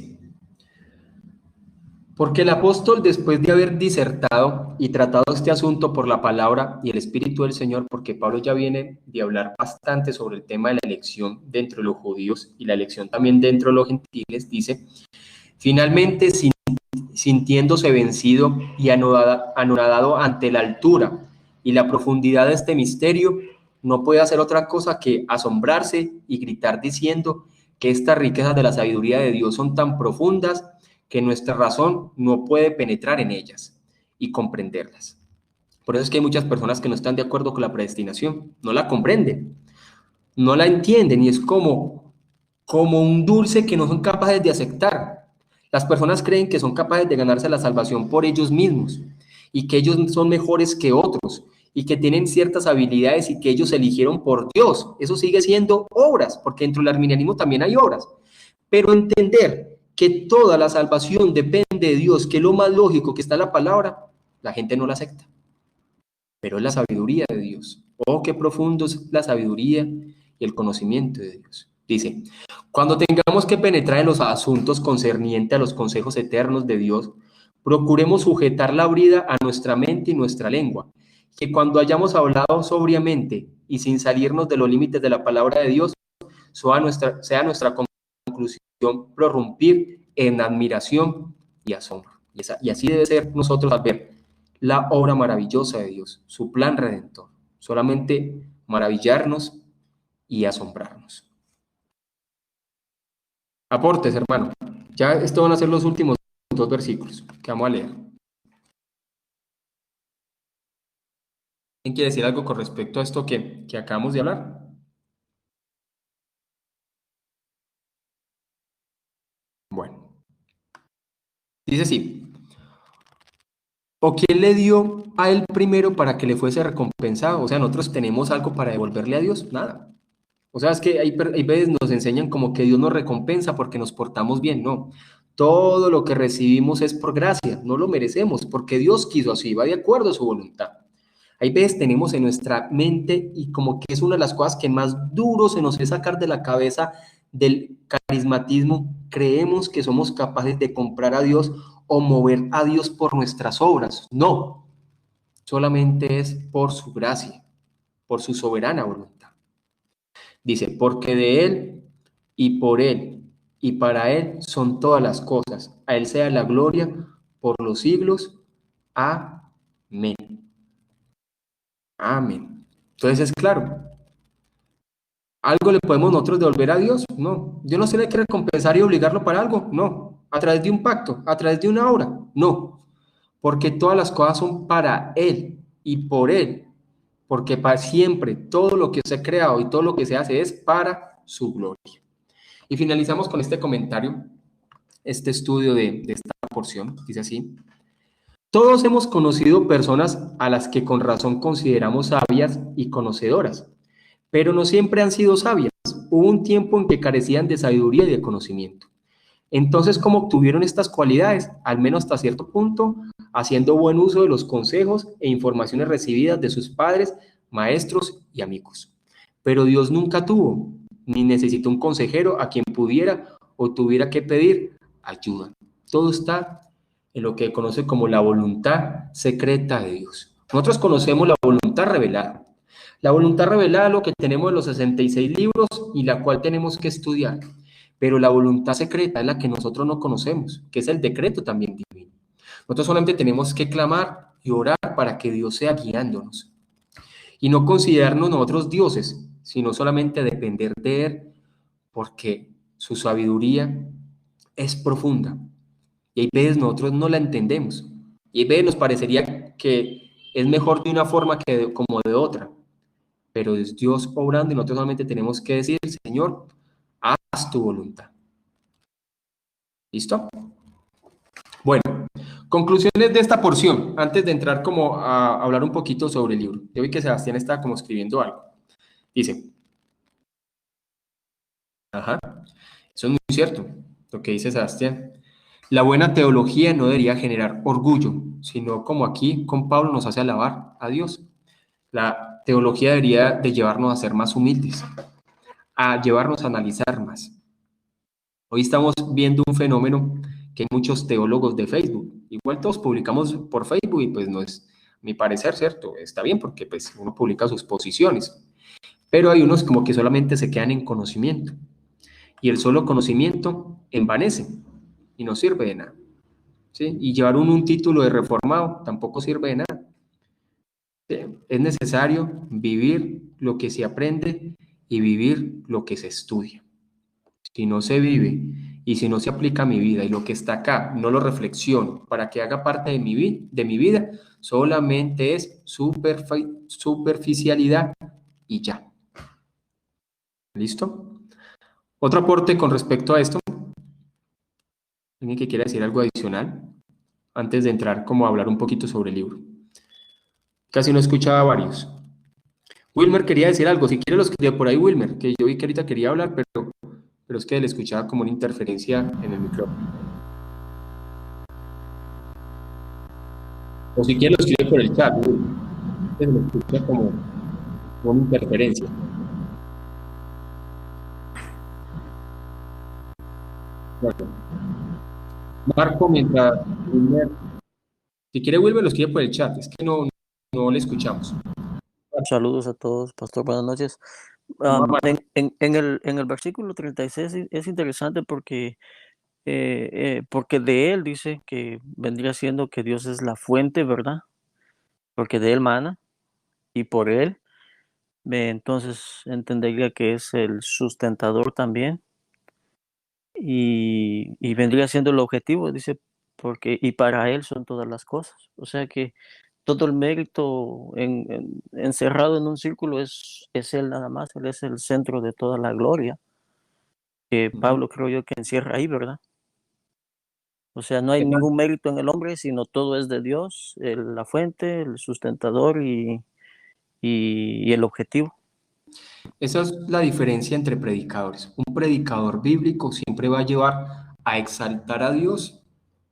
porque el apóstol, después de haber disertado y tratado este asunto por la palabra y el Espíritu del Señor, porque Pablo ya viene de hablar bastante sobre el tema de la elección dentro de los judíos y la elección también dentro de los gentiles, dice, finalmente sintiéndose vencido y anonadado ante la altura y la profundidad de este misterio, no puede hacer otra cosa que asombrarse y gritar diciendo que estas riquezas de la sabiduría de Dios son tan profundas que nuestra razón no puede penetrar en ellas y comprenderlas. Por eso es que hay muchas personas que no están de acuerdo con la predestinación, no la comprenden, no la entienden y es como un dulce que no son capaces de aceptar. Las personas creen que son capaces de ganarse la salvación por ellos mismos y que ellos son mejores que otros y que tienen ciertas habilidades y que ellos eligieron por Dios. Eso sigue siendo obras, porque dentro del arminianismo también hay obras. Pero entender que toda la salvación depende de Dios, que es lo más lógico que está en la palabra, la gente no la acepta. Pero es la sabiduría de Dios. Oh, qué profundo es la sabiduría y el conocimiento de Dios. Dice, cuando tengamos que penetrar en los asuntos concernientes a los consejos eternos de Dios, procuremos sujetar la brida a nuestra mente y nuestra lengua, que cuando hayamos hablado sobriamente y sin salirnos de los límites de la palabra de Dios, sea nuestra conclusión prorrumpir en admiración y asombro. Y así debe ser nosotros al ver la obra maravillosa de Dios, su plan redentor. Solamente maravillarnos y asombrarnos. Aportes, hermano. Ya estos van a ser los últimos 2 versículos que vamos a leer. ¿Quién quiere decir algo con respecto a esto que acabamos de hablar? Bueno, dice así. ¿O quién le dio a él primero para que le fuese recompensado? O sea, nosotros tenemos algo para devolverle a Dios, nada. O sea, es que hay veces nos enseñan como que Dios nos recompensa porque nos portamos bien. No, todo lo que recibimos es por gracia, no lo merecemos, porque Dios quiso así, va de acuerdo a su voluntad. Hay veces tenemos en nuestra mente, y como que es una de las cosas que más duro se nos es sacar de la cabeza del carismatismo, creemos que somos capaces de comprar a Dios o mover a Dios por nuestras obras. No, solamente es por su gracia, por su soberana voluntad. Dice, porque de Él y por Él y para Él son todas las cosas. A Él sea la gloria por los siglos. Amén. Amén. Entonces es claro. ¿Algo le podemos nosotros devolver a Dios? No. ¿Dios nos tiene que recompensar y obligarlo para algo? No. ¿A través de un pacto? ¿A través de una obra? No. Porque todas las cosas son para Él y por Él. Porque para siempre todo lo que se ha creado y todo lo que se hace es para su gloria. Y finalizamos con este comentario, este estudio de esta porción. Dice así. Todos hemos conocido personas a las que con razón consideramos sabias y conocedoras, pero no siempre han sido sabias. Hubo un tiempo en que carecían de sabiduría y de conocimiento. Entonces, ¿cómo obtuvieron estas cualidades? Al menos hasta cierto punto, haciendo buen uso de los consejos e informaciones recibidas de sus padres, maestros y amigos. Pero Dios nunca tuvo, ni necesitó un consejero a quien pudiera o tuviera que pedir ayuda. Todo está en lo que conoce como la voluntad secreta de Dios. Nosotros conocemos la voluntad revelada. La voluntad revelada es lo que tenemos en los 66 libros y la cual tenemos que estudiar. Pero la voluntad secreta es la que nosotros no conocemos, que es el decreto también divino. Nosotros solamente tenemos que clamar y orar para que Dios sea guiándonos. Y no considerarnos nosotros dioses, sino solamente depender de Él, porque su sabiduría es profunda. Y hay veces nosotros no la entendemos. Y hay veces nos parecería que es mejor de una forma que como de otra. Pero es Dios obrando y nosotros solamente tenemos que decir, Señor, haz tu voluntad. ¿Listo? Bueno, conclusiones de esta porción, antes de entrar como a hablar un poquito sobre el libro. Yo vi que Sebastián está como escribiendo algo. Dice, eso es muy cierto, lo que dice Sebastián. La buena teología no debería generar orgullo, sino como aquí con Pablo nos hace alabar a Dios. La teología debería de llevarnos a ser más humildes, a llevarnos a analizar más. Hoy estamos viendo un fenómeno que hay muchos teólogos de Facebook. Igual todos publicamos por Facebook y pues no es mi parecer, ¿cierto? Está bien porque pues uno publica sus posiciones. Pero hay unos como que solamente se quedan en conocimiento. Y el solo conocimiento envanece y no sirve de nada. ¿Sí? Y llevar un título de reformado tampoco sirve de nada. ¿Sí? Es necesario vivir lo que se aprende y vivir lo que se estudia. Si no se vive y si no se aplica a mi vida y lo que está acá no lo reflexiono para que haga parte de mi vida, solamente es superficialidad y ya. ¿Listo? Otro aporte con respecto a esto. ¿Alguien que quiera decir algo adicional? Antes de entrar como a hablar un poquito sobre el libro. Casi no escuchaba a varios. Wilmer quería decir algo, si quiere lo escribe por ahí Wilmer, que yo vi que ahorita quería hablar, pero es que le escuchaba como una interferencia en el micrófono. O si quiere lo escribe por el chat, Wilmer. Se le escucha como una interferencia. Bueno. Marco, mientras Wilmer, si quiere Wilmer lo escribe por el chat, es que no le escuchamos. Saludos a todos, pastor, buenas noches. En el versículo 36 es interesante porque de él dice que vendría siendo que Dios es la fuente, ¿verdad? Porque de él mana y por él, entonces entendería que es el sustentador también y vendría siendo el objetivo, dice, porque y para él son todas las cosas. O sea que todo el mérito encerrado en un círculo es él nada más, él es el centro de toda la gloria, que Pablo creo yo que encierra ahí, ¿verdad? O sea, no hay ningún mérito en el hombre, sino todo es de Dios, la fuente, el sustentador y el objetivo. Esa es la diferencia entre predicadores. Un predicador bíblico siempre va a llevar a exaltar a Dios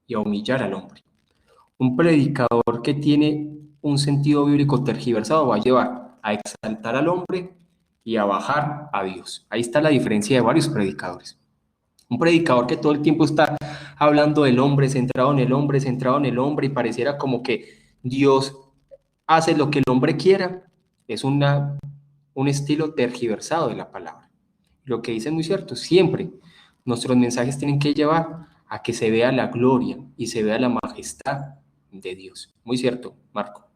y a humillar al hombre. Un predicador que tiene un sentido bíblico tergiversado va a llevar a exaltar al hombre y a bajar a Dios. Ahí está la diferencia de varios predicadores. Un predicador que todo el tiempo está hablando del hombre, centrado en el hombre, centrado en el hombre, y pareciera como que Dios hace lo que el hombre quiera, es un estilo tergiversado de la palabra. Lo que dice es muy cierto, siempre nuestros mensajes tienen que llevar a que se vea la gloria y se vea la majestad de Dios. Muy cierto, Marco.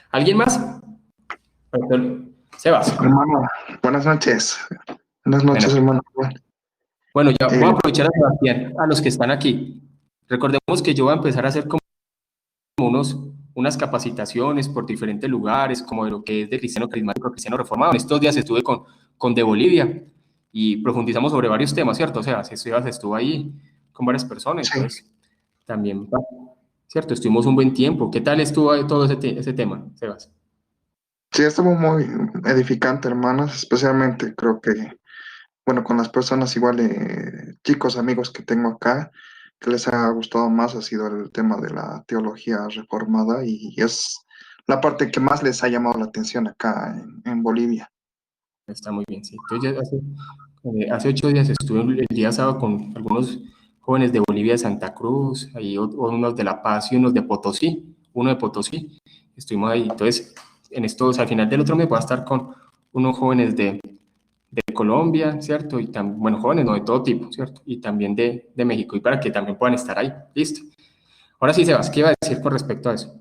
¿Alguien más? Sebas. Hermano, buenas noches. Buenas noches, hermano. Bueno, ya voy a aprovechar a Sebastián, a los que están aquí. Recordemos que yo voy a empezar a hacer como unas capacitaciones por diferentes lugares, como de lo que es de cristiano carismático, cristiano reformado. En estos días estuve con de Bolivia y profundizamos sobre varios temas, ¿cierto? O sea, Sebas estuvo ahí con varias personas, Sí. entonces también, ¿cierto? Estuvimos un buen tiempo. ¿Qué tal estuvo todo ese tema, Sebas? Sí, estuvo muy edificante, hermanos, especialmente creo que, bueno, con las personas igual, chicos, amigos que tengo acá, que les ha gustado más ha sido el tema de la teología reformada y es la parte que más les ha llamado la atención acá en Bolivia. Está muy bien, sí. Entonces, hace 8 días estuve el día sábado con algunos jóvenes de Bolivia, de Santa Cruz, ahí unos de La Paz y unos de Potosí, uno de Potosí. Estuvimos ahí. Entonces, en estos, al final del otro mes voy a estar con unos jóvenes de Colombia, ¿cierto? Y también, bueno, jóvenes, no de todo tipo, ¿cierto? Y también de México, y para que también puedan estar ahí. Listo. Ahora sí, Sebas, ¿qué iba a decir con respecto a eso?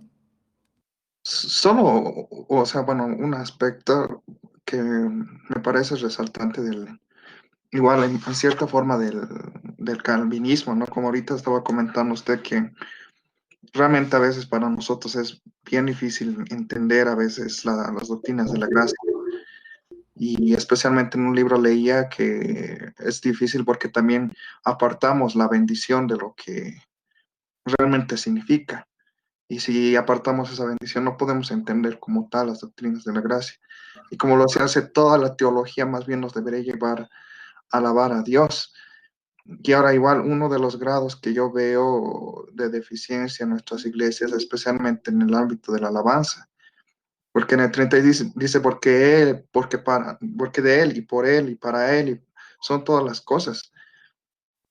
Solo, o sea, bueno, un aspecto que me parece resaltante igual en cierta forma del calvinismo, ¿no? Como ahorita estaba comentando usted que realmente a veces para nosotros es bien difícil entender a veces las doctrinas de la gracia. Y especialmente en un libro leía que es difícil porque también apartamos la bendición de lo que realmente significa. Y si apartamos esa bendición, no podemos entender como tal las doctrinas de la gracia. Y como lo se hace toda la teología, más bien nos debería llevar a alabar a Dios. Y ahora igual uno de los grados que yo veo de deficiencia en nuestras iglesias, especialmente en el ámbito de la alabanza, porque en el 30 dice porque él, porque de él y por él y para él y son todas las cosas.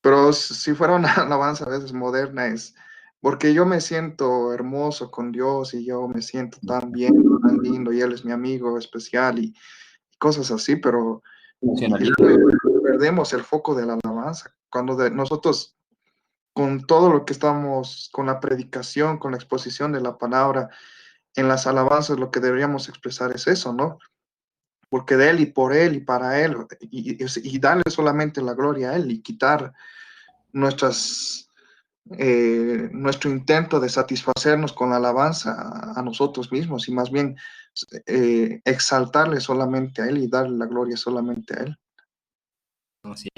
Pero si fuera una alabanza a veces moderna es porque yo me siento hermoso con Dios y yo me siento tan bien, tan lindo y él es mi amigo especial y cosas así, pero perdemos el foco de la alabanza. Cuando nosotros con todo lo que estamos, con la predicación, con la exposición de la palabra, en las alabanzas lo que deberíamos expresar es eso, ¿no? Porque de Él y por Él y para Él, y darle solamente la gloria a Él y quitar nuestro intento de satisfacernos con la alabanza a nosotros mismos y más bien exaltarle solamente a Él y darle la gloria solamente a Él. Así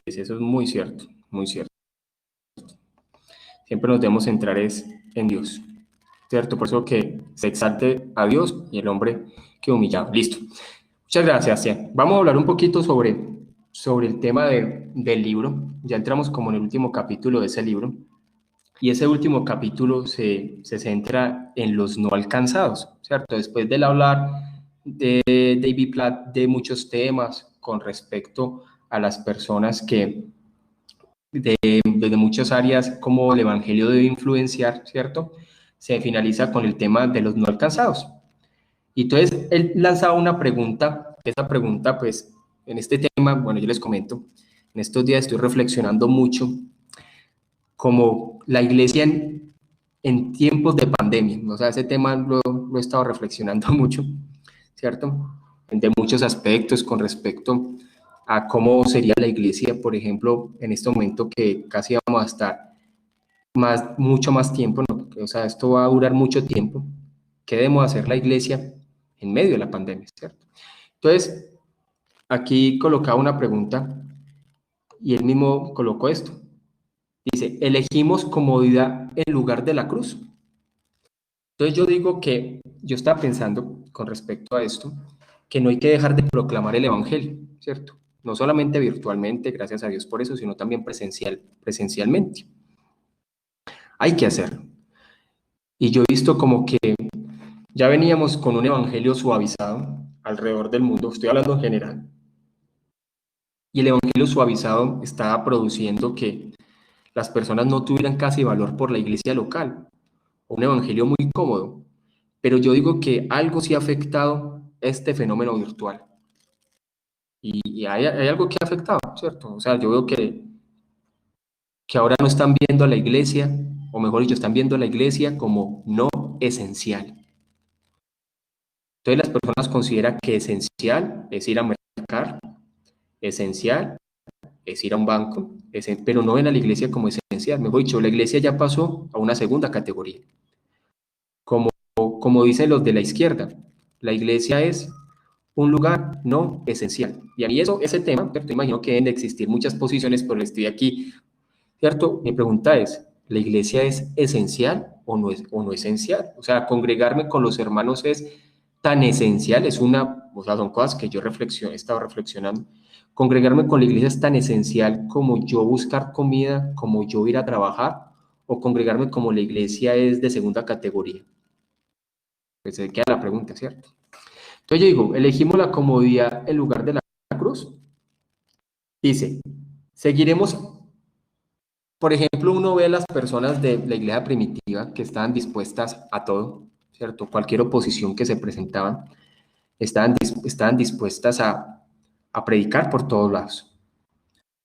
es, eso es muy cierto, muy cierto. Siempre nos debemos centrar es en Dios. ¿cierto? Por eso que se exalte a Dios y el hombre que humillado. Listo. Muchas gracias, Cian. Vamos a hablar un poquito sobre el tema del libro. Ya entramos como en el último capítulo de ese libro. Y ese último capítulo se centra en los no alcanzados, ¿cierto? Después del hablar de David Platt de muchos temas con respecto a las personas que desde muchas áreas como el evangelio debe influenciar, ¿cierto? Se finaliza con el tema de los no alcanzados. Y entonces él lanzaba una pregunta, esa pregunta pues en este tema, bueno, yo les comento, en estos días estoy reflexionando mucho como la iglesia en tiempos de pandemia, o sea, ese tema lo he estado reflexionando mucho, ¿cierto? De muchos aspectos con respecto a cómo sería la iglesia, por ejemplo, en este momento que casi vamos a estar mucho más tiempo, ¿no? O sea, esto va a durar mucho tiempo. ¿Qué debemos hacer la iglesia en medio de la pandemia, ¿cierto? Entonces, aquí colocaba una pregunta y él mismo colocó esto. Dice, elegimos comodidad en lugar de la cruz. Entonces yo digo que yo estaba pensando con respecto a esto, que no hay que dejar de proclamar el evangelio, ¿cierto? No solamente virtualmente, gracias a Dios por eso, sino también presencialmente. Hay que hacerlo. Y yo he visto como que ya veníamos con un evangelio suavizado alrededor del mundo, estoy hablando en general, y el evangelio suavizado estaba produciendo que las personas no tuvieran casi valor por la iglesia local, un evangelio muy cómodo, pero yo digo que algo sí ha afectado este fenómeno virtual, y hay algo que ha afectado, ¿cierto? O sea, yo veo que ahora no están viendo a la iglesia, o mejor dicho, están viendo a la iglesia como no esencial. Entonces las personas consideran que esencial es ir a mercar, esencial es ir a un banco, pero no ven a la iglesia como esencial. Mejor dicho, la iglesia ya pasó a una segunda categoría. Como dicen los de la izquierda, la iglesia es un lugar no esencial. Y a mí ese tema, ¿cierto? Imagino que deben de existir muchas posiciones, pero estoy aquí, ¿cierto? Mi pregunta es, ¿la iglesia es esencial o no esencial? O sea, congregarme con los hermanos es tan esencial, o sea, son cosas que yo he estado reflexionando. Congregarme con la iglesia es tan esencial como yo buscar comida, como yo ir a trabajar, o congregarme como la iglesia es de segunda categoría. Pues se queda la pregunta, ¿cierto? Entonces yo digo, elegimos la comodidad en lugar de la cruz. Dice, seguiremos, por ejemplo, uno ve a las personas de la iglesia primitiva que estaban dispuestas a todo, ¿cierto? Cualquier oposición que se presentaban, estaban dispuestas a predicar por todos lados.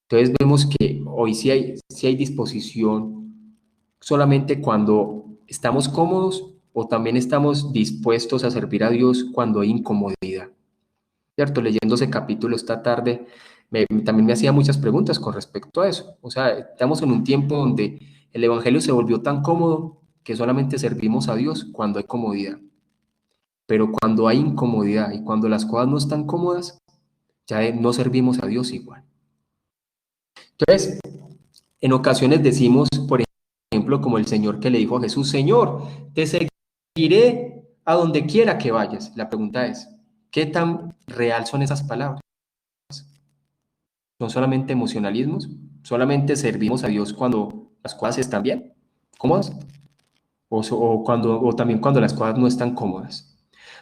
Entonces vemos que hoy sí hay disposición solamente cuando estamos cómodos o también estamos dispuestos a servir a Dios cuando hay incomodidad. ¿Cierto? Leyendo ese capítulo esta tarde, también me hacía muchas preguntas con respecto a eso. O sea, estamos en un tiempo donde el evangelio se volvió tan cómodo que solamente servimos a Dios cuando hay comodidad. Pero cuando hay incomodidad y cuando las cosas no están cómodas, ya no servimos a Dios igual. Entonces, en ocasiones decimos, por ejemplo, como el Señor que le dijo a Jesús, Señor, te seguiré a donde quiera que vayas. La pregunta es, ¿qué tan real son esas palabras? ¿Son solamente emocionalismos? ¿Solamente servimos a Dios cuando las cosas están bien, cómodas? O también cuando las cosas no están cómodas.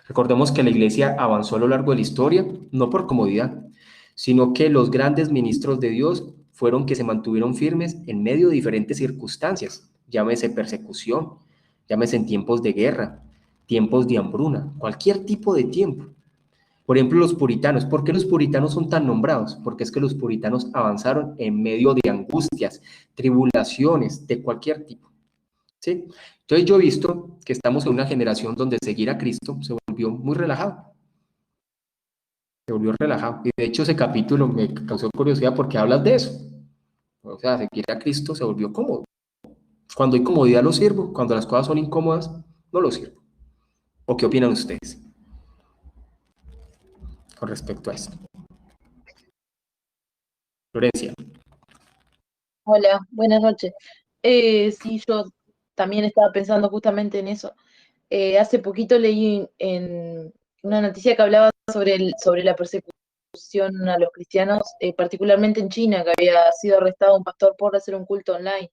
Recordemos que la iglesia avanzó a lo largo de la historia, no por comodidad, sino que los grandes ministros de Dios fueron que se mantuvieron firmes en medio de diferentes circunstancias, llámese persecución, llámese en tiempos de guerra, tiempos de hambruna, cualquier tipo de tiempo. Por ejemplo, los puritanos. ¿Por qué los puritanos son tan nombrados? Porque es que los puritanos avanzaron en medio de angustias, tribulaciones, de cualquier tipo. ¿Sí? Entonces yo he visto que estamos en una generación donde seguir a Cristo se volvió muy relajado. Se volvió relajado. Y de hecho ese capítulo me causó curiosidad porque hablas de eso. O sea, seguir a Cristo se volvió cómodo. Cuando hay comodidad lo sirvo, cuando las cosas son incómodas, no lo sirvo. ¿O qué opinan ustedes con respecto a esto? Florencia. Hola, buenas noches. Sí, yo también estaba pensando justamente en eso. Hace poquito leí en una noticia que hablaba sobre la persecución a los cristianos, particularmente en China, que había sido arrestado un pastor por hacer un culto online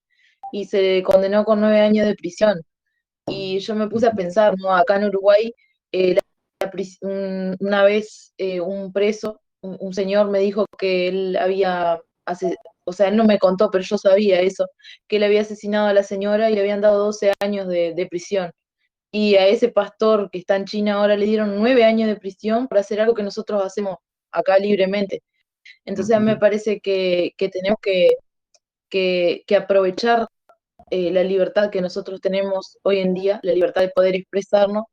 y se le condenó con 9 años de prisión. Y yo me puse a pensar, ¿no? Acá en Uruguay, una vez un preso, un señor me dijo que él o sea, él no me contó, pero yo sabía eso, que él había asesinado a la señora y le habían dado 12 años de prisión. Y a ese pastor que está en China ahora le dieron 9 años de prisión por hacer algo que nosotros hacemos acá libremente. Entonces a mí me parece que tenemos que aprovechar la libertad que nosotros tenemos hoy en día, la libertad de poder expresarnos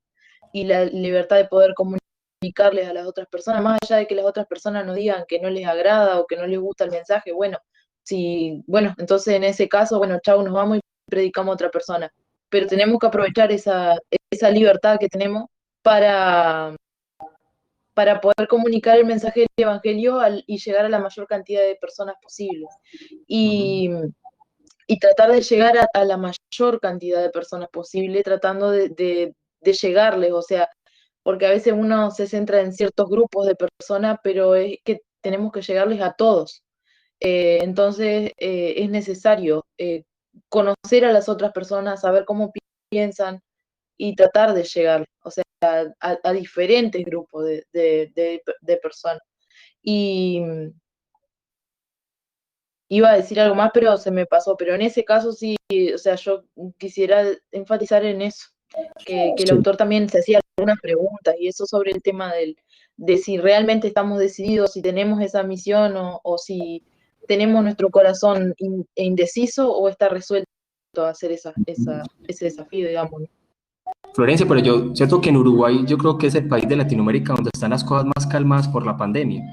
y la libertad de poder comunicarles a las otras personas, más allá de que las otras personas nos digan que no les agrada o que no les gusta el mensaje, bueno, entonces en ese caso, bueno, chau, nos vamos y predicamos a otra persona. Pero tenemos que aprovechar esa libertad que tenemos para, para poder comunicar el mensaje del Evangelio y llegar a la mayor cantidad de personas posible. Y, y tratar de llegar a la mayor cantidad de personas posible, tratando de llegarles, o sea, porque a veces uno se centra en ciertos grupos de personas, pero es que tenemos que llegarles a todos. Entonces es necesario conocer a las otras personas, saber cómo piensan y tratar de llegar, o sea, a diferentes grupos de personas. Y iba a decir algo más, pero se me pasó, pero en ese caso sí, o sea, yo quisiera enfatizar en eso, que el Sí. autor también se hacía algunas preguntas y eso sobre el tema de si realmente estamos decididos, si tenemos esa misión o si tenemos nuestro corazón indeciso o está resuelto a hacer ese desafío, digamos, ¿no? Florencia, pero yo, cierto que en Uruguay yo creo que es el país de Latinoamérica donde están las cosas más calmadas por la pandemia.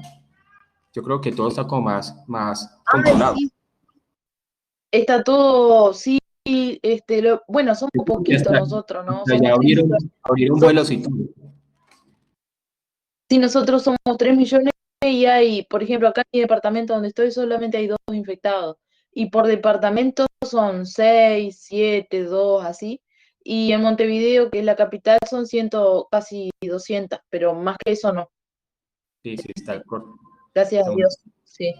Yo creo que todo está como más Ay, controlado. sí, está todo, sí, bueno, somos Ya poquitos está, nosotros, ¿no? ya Somos 3 millones. abrieron vuelos y todo. Sí, nosotros somos 3 millones y hay, por ejemplo, acá en mi departamento donde estoy solamente hay 2 infectados. Y por departamento son 6, 7, 2, así. Y en Montevideo, que es la capital, son casi 200, pero más que eso no. Sí, sí, está corto. Gracias a Dios. Sí.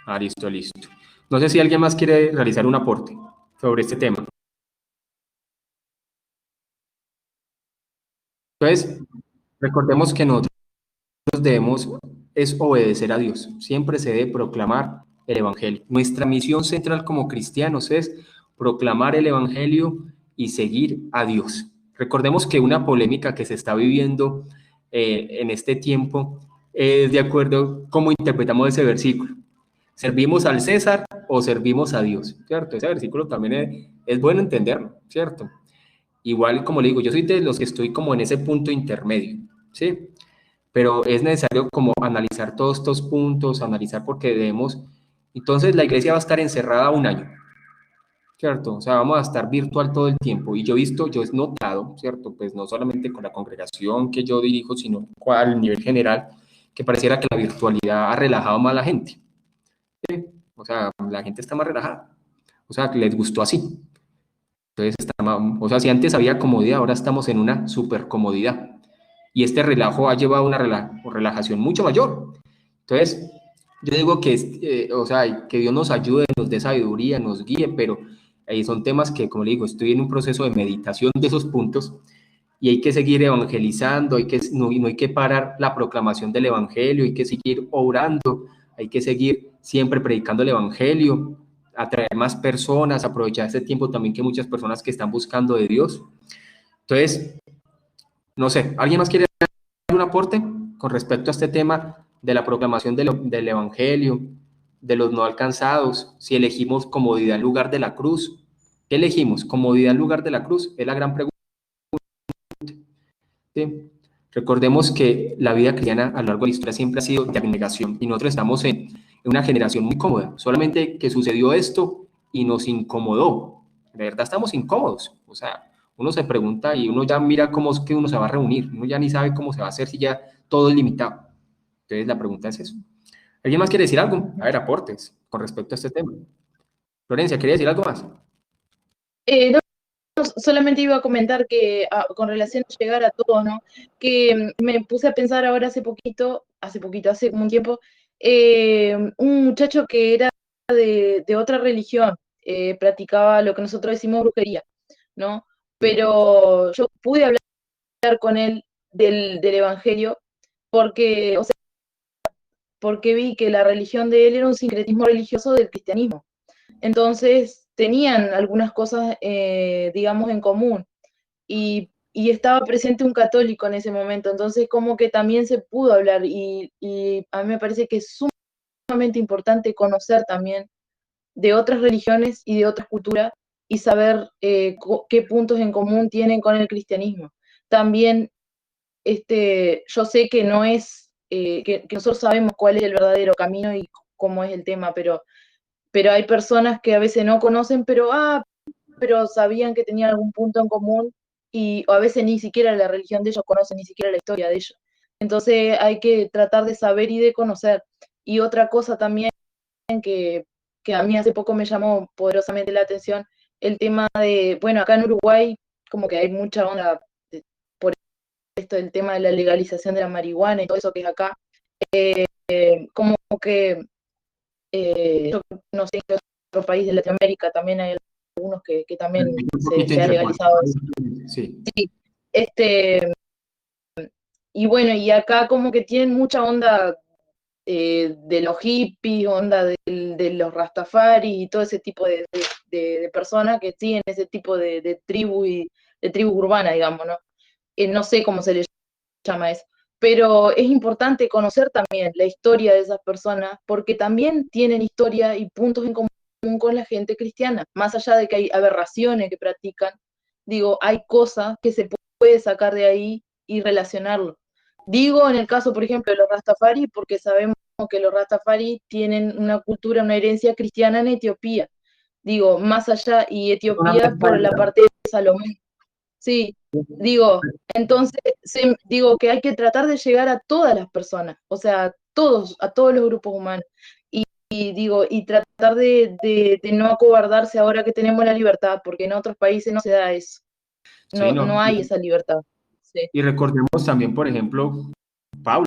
Ah, listo, listo. No sé si alguien más quiere realizar un aporte sobre este tema. Entonces, recordemos que nosotros debemos es obedecer a Dios. Siempre se debe proclamar el Evangelio. Nuestra misión central como cristianos es proclamar el Evangelio y seguir a Dios. Recordemos que una polémica que se está viviendo en este tiempo es de acuerdo a cómo interpretamos ese versículo. ¿Servimos al César o servimos a Dios? ¿Cierto? Ese versículo también es bueno entenderlo, ¿cierto? Igual, como le digo, yo soy de los que estoy como en ese punto intermedio, ¿sí? Pero es necesario como analizar todos estos puntos, analizar por qué debemos. Entonces, la iglesia va a estar encerrada un año, ¿cierto? O sea, vamos a estar virtual todo el tiempo. Y yo he notado, ¿cierto? Pues no solamente con la congregación que yo dirijo, sino a nivel general, que pareciera que la virtualidad ha relajado más a la gente. ¿Sí? O sea, la gente está más relajada. O sea, que les gustó así. Entonces, o sea, si antes había comodidad, ahora estamos en una super comodidad. Y este relajo ha llevado a una relajación mucho mayor. Entonces, yo digo que, o sea, que Dios nos ayude, nos dé sabiduría, nos guíe, pero son temas que, como le digo, estoy en un proceso de meditación de esos puntos y hay que seguir evangelizando, no hay que parar la proclamación del evangelio, hay que seguir orando, hay que seguir siempre predicando el evangelio, atraer más personas, aprovechar este tiempo también que muchas personas que están buscando de Dios. Entonces, no sé, ¿alguien más quiere dar un aporte con respecto a este tema de la proclamación del evangelio, de los no alcanzados? Si elegimos comodidad en lugar de la cruz, ¿qué elegimos? ¿Comodidad en lugar de la cruz? Es la gran pregunta. ¿Sí? Recordemos que la vida cristiana a lo largo de la historia siempre ha sido de abnegación y nosotros estamos en una generación muy cómoda, solamente que sucedió esto y nos incomodó. De verdad estamos incómodos, o sea, uno se pregunta y uno ya mira cómo es que uno se va a reunir, uno ya ni sabe cómo se va a hacer si ya todo es limitado. Entonces la pregunta es eso. ¿Alguien más quiere decir algo? A ver, aportes con respecto a este tema. Florencia, ¿quería decir algo más? No, solamente iba a comentar que con relación a llegar a todo, ¿no? Que me puse a pensar ahora hace como un tiempo, un muchacho que era de otra religión, practicaba lo que nosotros decimos brujería, ¿no? Pero yo pude hablar con él del Evangelio porque, o sea, porque vi que la religión de él era un sincretismo religioso del cristianismo. Entonces tenían algunas cosas, digamos, en común. Y estaba presente un católico en ese momento, entonces como que también se pudo hablar y a mí me parece que es sumamente importante conocer también de otras religiones y de otras culturas y saber qué puntos en común tienen con el cristianismo. También yo sé que no es, que nosotros sabemos cuál es el verdadero camino y cómo es el tema, pero hay personas que a veces no conocen, pero sabían que tenían algún punto en común y o a veces ni siquiera la religión de ellos conocen, ni siquiera la historia de ellos. Entonces hay que tratar de saber y de conocer. Y otra cosa también que a mí hace poco me llamó poderosamente la atención, el tema de, bueno, acá en Uruguay como que hay mucha onda por esto del tema de la legalización de la marihuana y todo eso que es acá, como que yo no sé, en otro país de Latinoamérica también hay algunos que también Un poquito se ha legalizado eso. Sí. Sí, y bueno, y acá como que tienen mucha onda de los hippies, onda de los rastafari y todo ese tipo de personas que siguen ese tipo de tribu y de tribu urbana, digamos, ¿no? No sé cómo se les llama eso, pero es importante conocer también la historia de esas personas porque también tienen historia y puntos en común con la gente cristiana, más allá de que hay aberraciones que practican, digo, hay cosas que se puede sacar de ahí y relacionarlo. Digo en el caso, por ejemplo, de los Rastafari, porque sabemos que los Rastafari tienen una cultura, una herencia cristiana en Etiopía. Digo, más allá, y Una Etiopía por la parte de Salomón. Sí, digo, entonces, digo que hay que tratar de llegar a todas las personas, o sea, a todos los grupos humanos. Y digo, y tratar de no acobardarse ahora que tenemos la libertad, porque en otros países no se da eso. Sí, No no. hay esa libertad. Sí. Y recordemos también, por ejemplo, Pablo.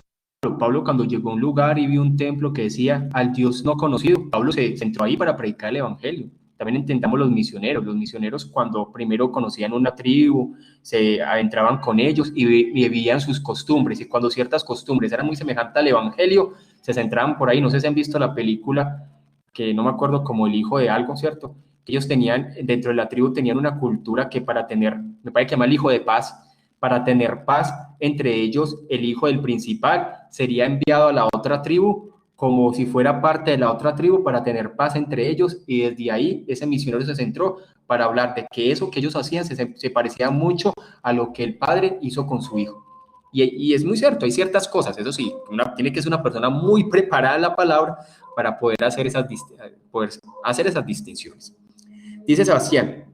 Pablo cuando llegó a un lugar y vio un templo que decía al Dios no conocido, Pablo se entró ahí para predicar el evangelio. También intentamos los misioneros cuando primero conocían una tribu, se adentraban con ellos y vivían sus costumbres, y cuando ciertas costumbres eran muy semejantes al evangelio, se centraban por ahí. No sé si han visto la película, que no me acuerdo, como El hijo de algo, ¿cierto? Ellos tenían, dentro de la tribu tenían una cultura que para tener, me parece que se llama el hijo de paz, para tener paz entre ellos, el hijo del principal sería enviado a la otra tribu como si fuera parte de la otra tribu para tener paz entre ellos, y desde ahí ese misionero se centró para hablar de que eso que ellos hacían se parecía mucho a lo que el padre hizo con su hijo. Y es muy cierto, hay ciertas cosas, eso sí, tiene que ser una persona muy preparada en la palabra para poder hacer esas distinciones. Dice Sebastián: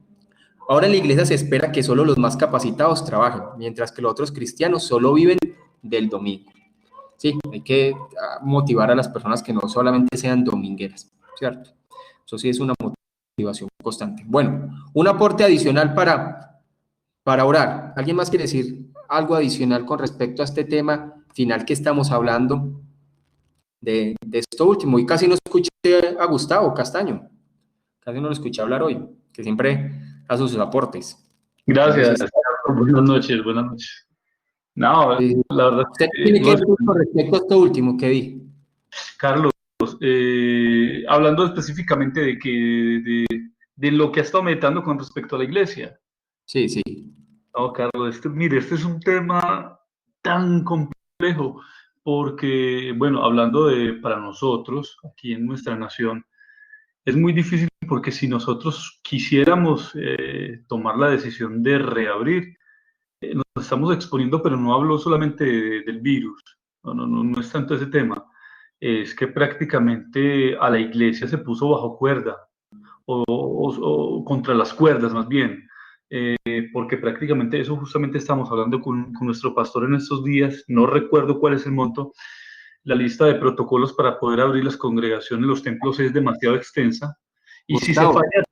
ahora en la iglesia se espera que solo los más capacitados trabajen, mientras que los otros cristianos solo viven del domingo. Sí, hay que motivar a las personas que no solamente sean domingueras, ¿cierto? Eso sí es una motivación constante. Bueno, un aporte adicional para orar. ¿Alguien más quiere decir algo adicional con respecto a este tema final que estamos hablando de esto último? Y casi no escuché a Gustavo Castaño, casi no lo escuché hablar hoy, que siempre hace sus aportes. Gracias. Buenas noches, buenas noches. No, la verdad ¿Usted tiene que decir con respecto a esto último que di? Carlos, hablando específicamente de lo que ha estado meditando con respecto a la iglesia. Sí, sí. No, Carlos, mire, este es un tema tan complejo porque, bueno, hablando para nosotros, aquí en nuestra nación, es muy difícil porque si nosotros quisiéramos tomar la decisión de reabrir, nos estamos exponiendo, pero no hablo solamente del virus, no es tanto ese tema, es que prácticamente a la iglesia se puso bajo cuerda, o contra las cuerdas más bien, porque prácticamente eso justamente estamos hablando con nuestro pastor en estos días, no recuerdo cuál es el monto, la lista de protocolos para poder abrir las congregaciones, los templos es demasiado extensa, y Gustavo, si se falla,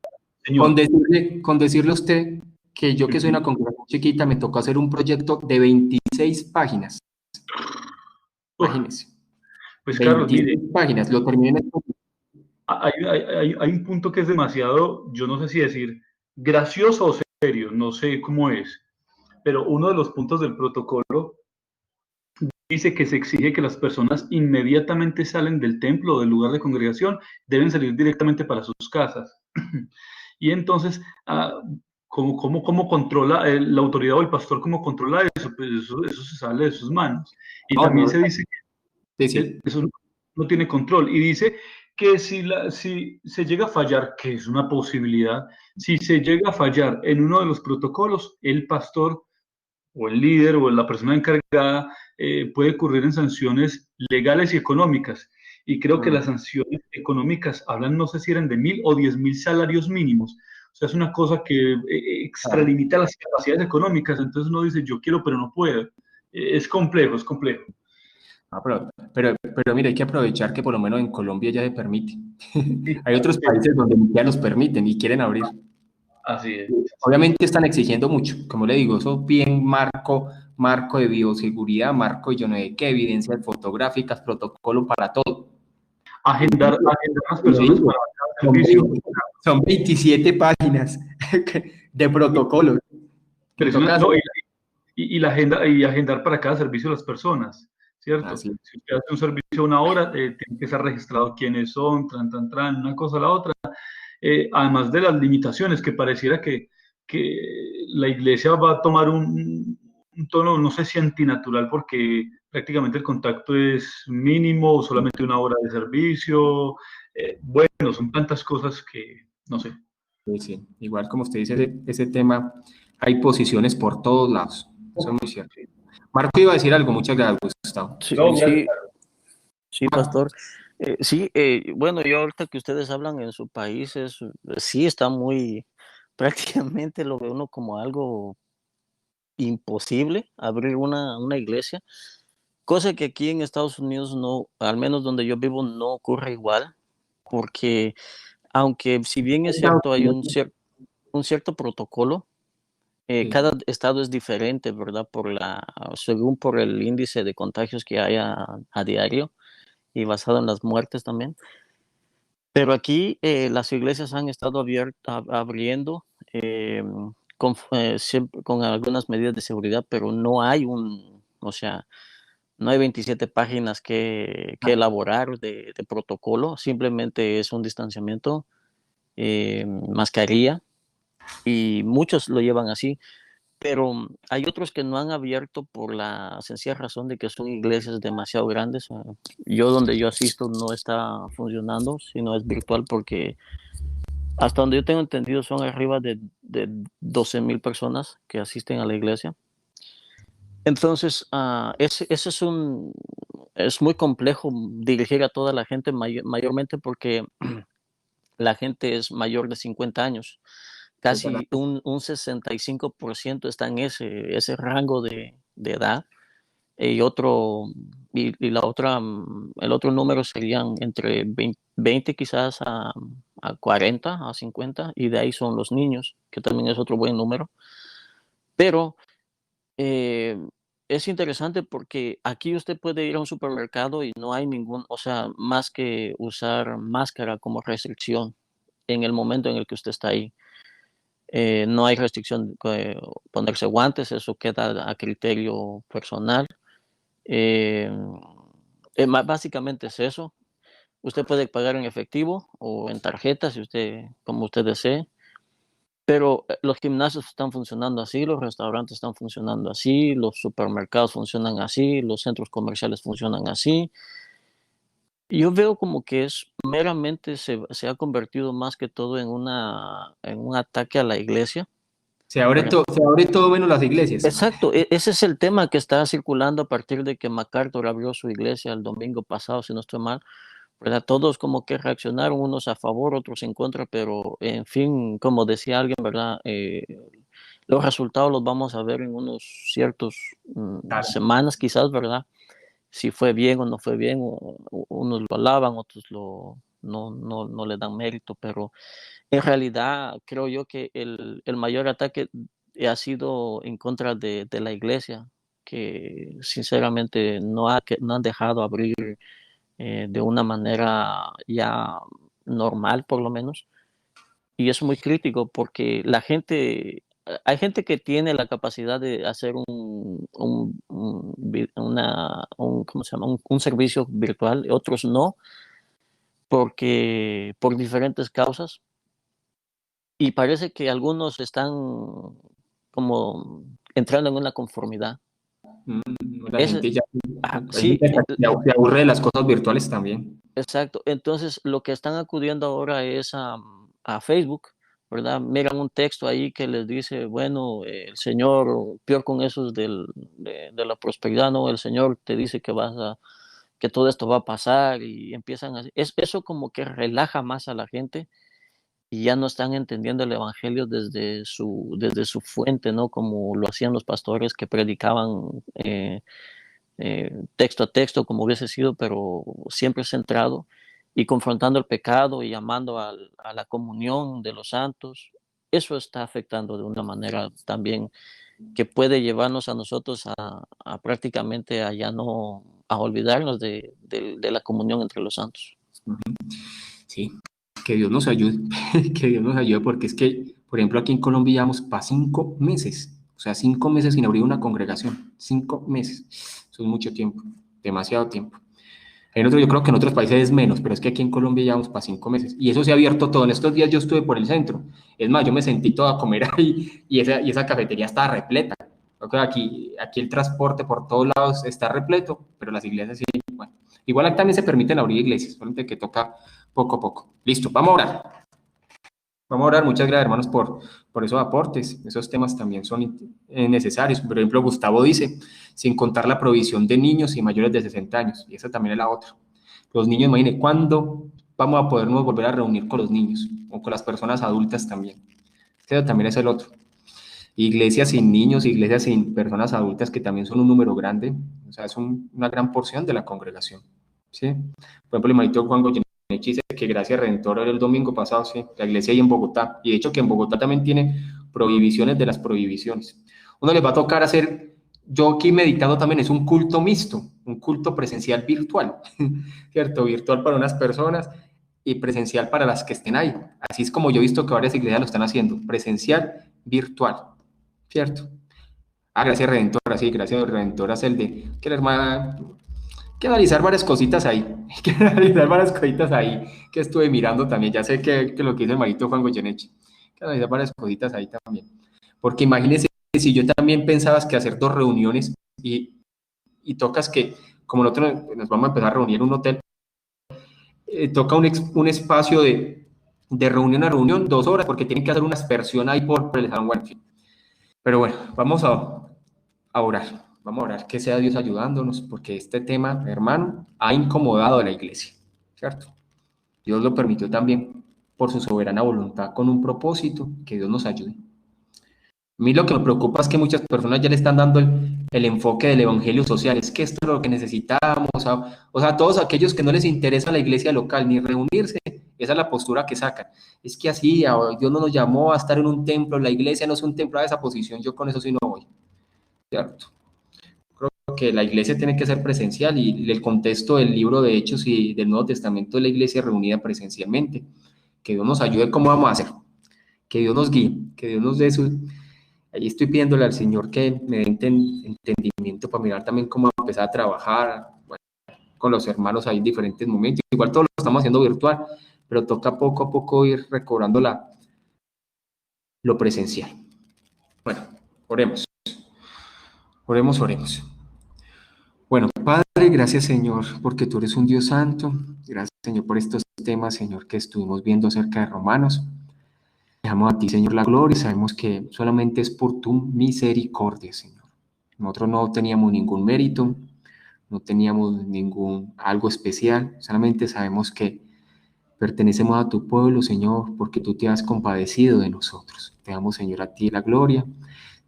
señor. con decirle a usted que yo que soy una congregación chiquita me tocó hacer un proyecto de 26 páginas. Imagínense. Pues Carlos, mire, 26 páginas, lo terminé en el... hay un punto que es demasiado, yo no sé si decir gracioso o serio, no sé cómo es, pero uno de los puntos del protocolo dice que se exige que las personas inmediatamente salen del templo o del lugar de congregación, deben salir directamente para sus casas. Y entonces, ¿cómo controla la autoridad o el pastor, cómo controla eso? Pues eso se sale de sus manos. Y No, también no, se dice que sí. eso no tiene control. Y dice que si se llega a fallar, que es una posibilidad, si se llega a fallar en uno de los protocolos, el pastor o el líder o la persona encargada puede ocurrir en sanciones legales y económicas. Y creo que las sanciones económicas hablan, no sé si eran de 1.000 o 10.000 salarios mínimos. O sea, es una cosa que extralimita las capacidades económicas. Entonces uno dice, yo quiero, pero no puedo. Es complejo, es complejo. Ah, pero mire, hay que aprovechar que por lo menos en Colombia ya se permite. Hay otros países donde ya los permiten y quieren abrir. Así es. Obviamente están exigiendo mucho, como le digo, eso bien marco de bioseguridad, marco de yo no sé qué, evidencias fotográficas, protocolo para todo. Agendar a las personas para cada servicio. Son 27 páginas de protocolos. No, y la agenda, y agendar para cada servicio a las personas, ¿cierto? Así. Si usted hace un servicio una hora, tiene que estar registrado quiénes son, una cosa a la otra. Además de las limitaciones, que pareciera que la iglesia va a tomar un tono, no sé si antinatural, porque prácticamente el contacto es mínimo, solamente una hora de servicio. Bueno, son tantas cosas que, no sé. Sí, sí. Igual como usted dice, ese tema, hay posiciones por todos lados. Eso es muy cierto. Marco iba a decir algo, muchas gracias, Gustavo. Sí, pastor. Bueno, yo ahorita que ustedes hablan en su país, sí está muy, prácticamente lo ve uno como algo imposible abrir una iglesia, cosa que aquí en Estados Unidos no, al menos donde yo vivo, no ocurre igual, porque aunque si bien es cierto, hay un cierto protocolo, cada estado es diferente, ¿verdad? Según por el índice de contagios que hay a diario y basado en las muertes también. Pero aquí las iglesias han estado abriendo siempre con algunas medidas de seguridad, pero no hay no hay 27 páginas que elaborar de protocolo, simplemente es un distanciamiento, mascarilla, y muchos lo llevan así. Pero hay otros que no han abierto por la sencilla razón de que son iglesias demasiado grandes. Yo donde yo asisto no está funcionando, sino es virtual porque hasta donde yo tengo entendido son arriba de 12,000 personas que asisten a la iglesia. Entonces, es muy complejo dirigir a toda la gente, mayormente porque la gente es mayor de 50 años. Casi un 65% está en ese rango de edad. Y el otro número serían entre 20 quizás a 40, a 50, y de ahí son los niños, que también es otro buen número. Pero eh, es interesante porque aquí usted puede ir a un supermercado y no hay más que usar máscara como restricción en el momento en el que usted está ahí. No hay restricción de ponerse guantes, eso queda a criterio personal. Básicamente es eso. Usted puede pagar en efectivo o en tarjeta, como usted desee, pero los gimnasios están funcionando así, los restaurantes están funcionando así, los supermercados funcionan así, los centros comerciales funcionan así. Yo veo como que meramente se ha convertido más que todo en un ataque a la iglesia. Se abre todo menos las iglesias. Exacto, ese es el tema que está circulando a partir de que MacArthur abrió su iglesia el domingo pasado, si no estoy mal, ¿verdad? Todos como que reaccionaron, unos a favor, otros en contra, pero en fin, como decía alguien, ¿verdad? Los resultados los vamos a ver en unos ciertos semanas quizás, ¿verdad? Si fue bien o no fue bien, unos lo alaban, otros no le dan mérito, pero en realidad creo yo que el mayor ataque ha sido en contra de la iglesia, que sinceramente no han dejado abrir de una manera ya normal, por lo menos. Y es muy crítico porque hay gente que tiene la capacidad de hacer ¿cómo se llama? Un servicio virtual, otros no, porque por diferentes causas. Y parece que algunos están como entrando en una conformidad. La Ese, gente ya, hay sí, gente que se aburre de las cosas virtuales también. exacto. Entonces, lo que están acudiendo ahora es a Facebook, ¿verdad? Miran un texto ahí que les dice, bueno, el Señor, peor con esos de la prosperidad, ¿no? El Señor te dice que todo esto va a pasar y empiezan a... eso como que relaja más a la gente y ya no están entendiendo el evangelio desde su fuente, ¿no? Como lo hacían los pastores que predicaban texto a texto, como hubiese sido, pero siempre centrado y confrontando el pecado y llamando a la comunión de los santos. Eso está afectando de una manera también que puede llevarnos a nosotros a prácticamente a ya no, a olvidarnos de la comunión entre los santos. Sí, que Dios nos ayude, que Dios nos ayude, porque es que, por ejemplo, aquí en Colombia llevamos para 5 meses, o sea, 5 meses sin abrir una congregación, 5 meses, eso es mucho tiempo, demasiado tiempo. Yo creo que en otros países es menos, pero es que aquí en Colombia llevamos para 5 meses, y eso se ha abierto todo. En estos días yo estuve por el centro, es más, yo me sentí todo a comer ahí, y esa cafetería estaba repleta. Yo creo que aquí el transporte por todos lados está repleto, pero las iglesias sí, bueno. Igual aquí también se permiten abrir iglesias, solamente que toca poco a poco. Listo, vamos a orar. Vamos a orar. Muchas gracias, hermanos, por esos aportes. Esos temas también son necesarios. Por ejemplo, Gustavo dice, sin contar la provisión de niños y mayores de 60 años. Y esa también es la otra. Los niños, imagínense, ¿cuándo vamos a podernos volver a reunir con los niños? O con las personas adultas también. Ese también es el otro. Iglesias sin niños, iglesias sin personas adultas, que también son un número grande. O sea, es una gran porción de la congregación. ¿Sí? Por ejemplo, el hermanito Juan Goyeneche dice que Gracia Redentora era el domingo pasado, sí, la iglesia ahí en Bogotá, y de hecho que en Bogotá también tiene prohibiciones de las prohibiciones. Uno les va a tocar hacer, yo aquí meditando también, es un culto mixto, un culto presencial virtual, ¿cierto? Virtual para unas personas y presencial para las que estén ahí. Así es como yo he visto que varias iglesias lo están haciendo, presencial, virtual, ¿cierto? Gracia Redentora, sí, Gracia Redentora es el de que la hermana... Hay que analizar varias cositas ahí, hay que analizar varias cositas ahí que estuve mirando también. Ya sé que lo que dice el marito Juan Goyeneche, hay que analizar varias cositas ahí también. Porque imagínense si yo también pensabas que hacer 2 reuniones y tocas que, como nosotros nos vamos a empezar a reunir en un hotel, toca un espacio de reunión a reunión, 2 horas, porque tienen que hacer una aspersión ahí por el salón wifi. Pero bueno, vamos a orar. Vamos a orar que sea Dios ayudándonos, porque este tema, hermano, ha incomodado a la iglesia, ¿cierto? Dios lo permitió también por su soberana voluntad, con un propósito, que Dios nos ayude. A mí lo que me preocupa es que muchas personas ya le están dando el enfoque del evangelio social, es que esto es lo que necesitamos, o sea, todos aquellos que no les interesa la iglesia local ni reunirse, esa es la postura que sacan. Es que así, Dios no nos llamó a estar en un templo, la iglesia no es un templo, a esa posición, yo con eso sí no voy, ¿cierto? Que la iglesia tiene que ser presencial y el contexto del libro de Hechos y del Nuevo Testamento es la iglesia reunida presencialmente. Que Dios nos ayude cómo vamos a hacer, que Dios nos guíe, que Dios nos dé su... Ahí estoy pidiéndole al Señor que me dé entendimiento para mirar también cómo empezar a trabajar, bueno, con los hermanos ahí en diferentes momentos. Igual todo lo estamos haciendo virtual, pero toca poco a poco ir recobrando lo presencial. Bueno, oremos. Oremos. Bueno, Padre, gracias Señor, porque tú eres un Dios santo. Gracias Señor por estos temas, Señor, que estuvimos viendo acerca de Romanos. Dejamos a ti, Señor, la gloria y sabemos que solamente es por tu misericordia, Señor. Nosotros no teníamos ningún mérito, no teníamos algo especial, solamente sabemos que pertenecemos a tu pueblo, Señor, porque tú te has compadecido de nosotros. Te damos, Señor, a ti la gloria.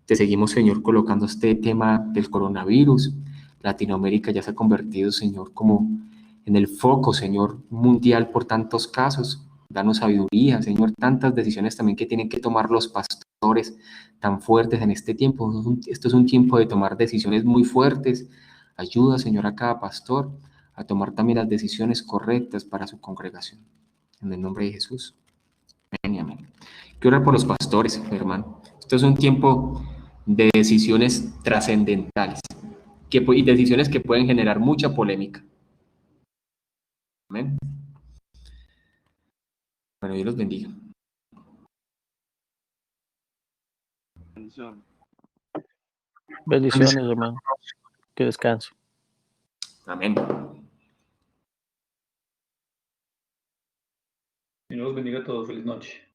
Te seguimos, Señor, colocando este tema del coronavirus. Latinoamérica ya se ha convertido, Señor, como en el foco, Señor, mundial por tantos casos. danos sabiduría, Señor, tantas decisiones también que tienen que tomar los pastores tan fuertes en este tiempo. Esto es un tiempo de tomar decisiones muy fuertes. Ayuda, Señor, a cada pastor a tomar también las decisiones correctas para su congregación. En el nombre de Jesús. Amén y amén. Quiero orar por los pastores, hermano. Esto es un tiempo de decisiones trascendentales y decisiones que pueden generar mucha polémica. Amén. Bueno, Dios los bendiga. Bendiciones. Bendiciones, hermano. Que descanse. Amén. Dios los bendiga a todos. Feliz noche.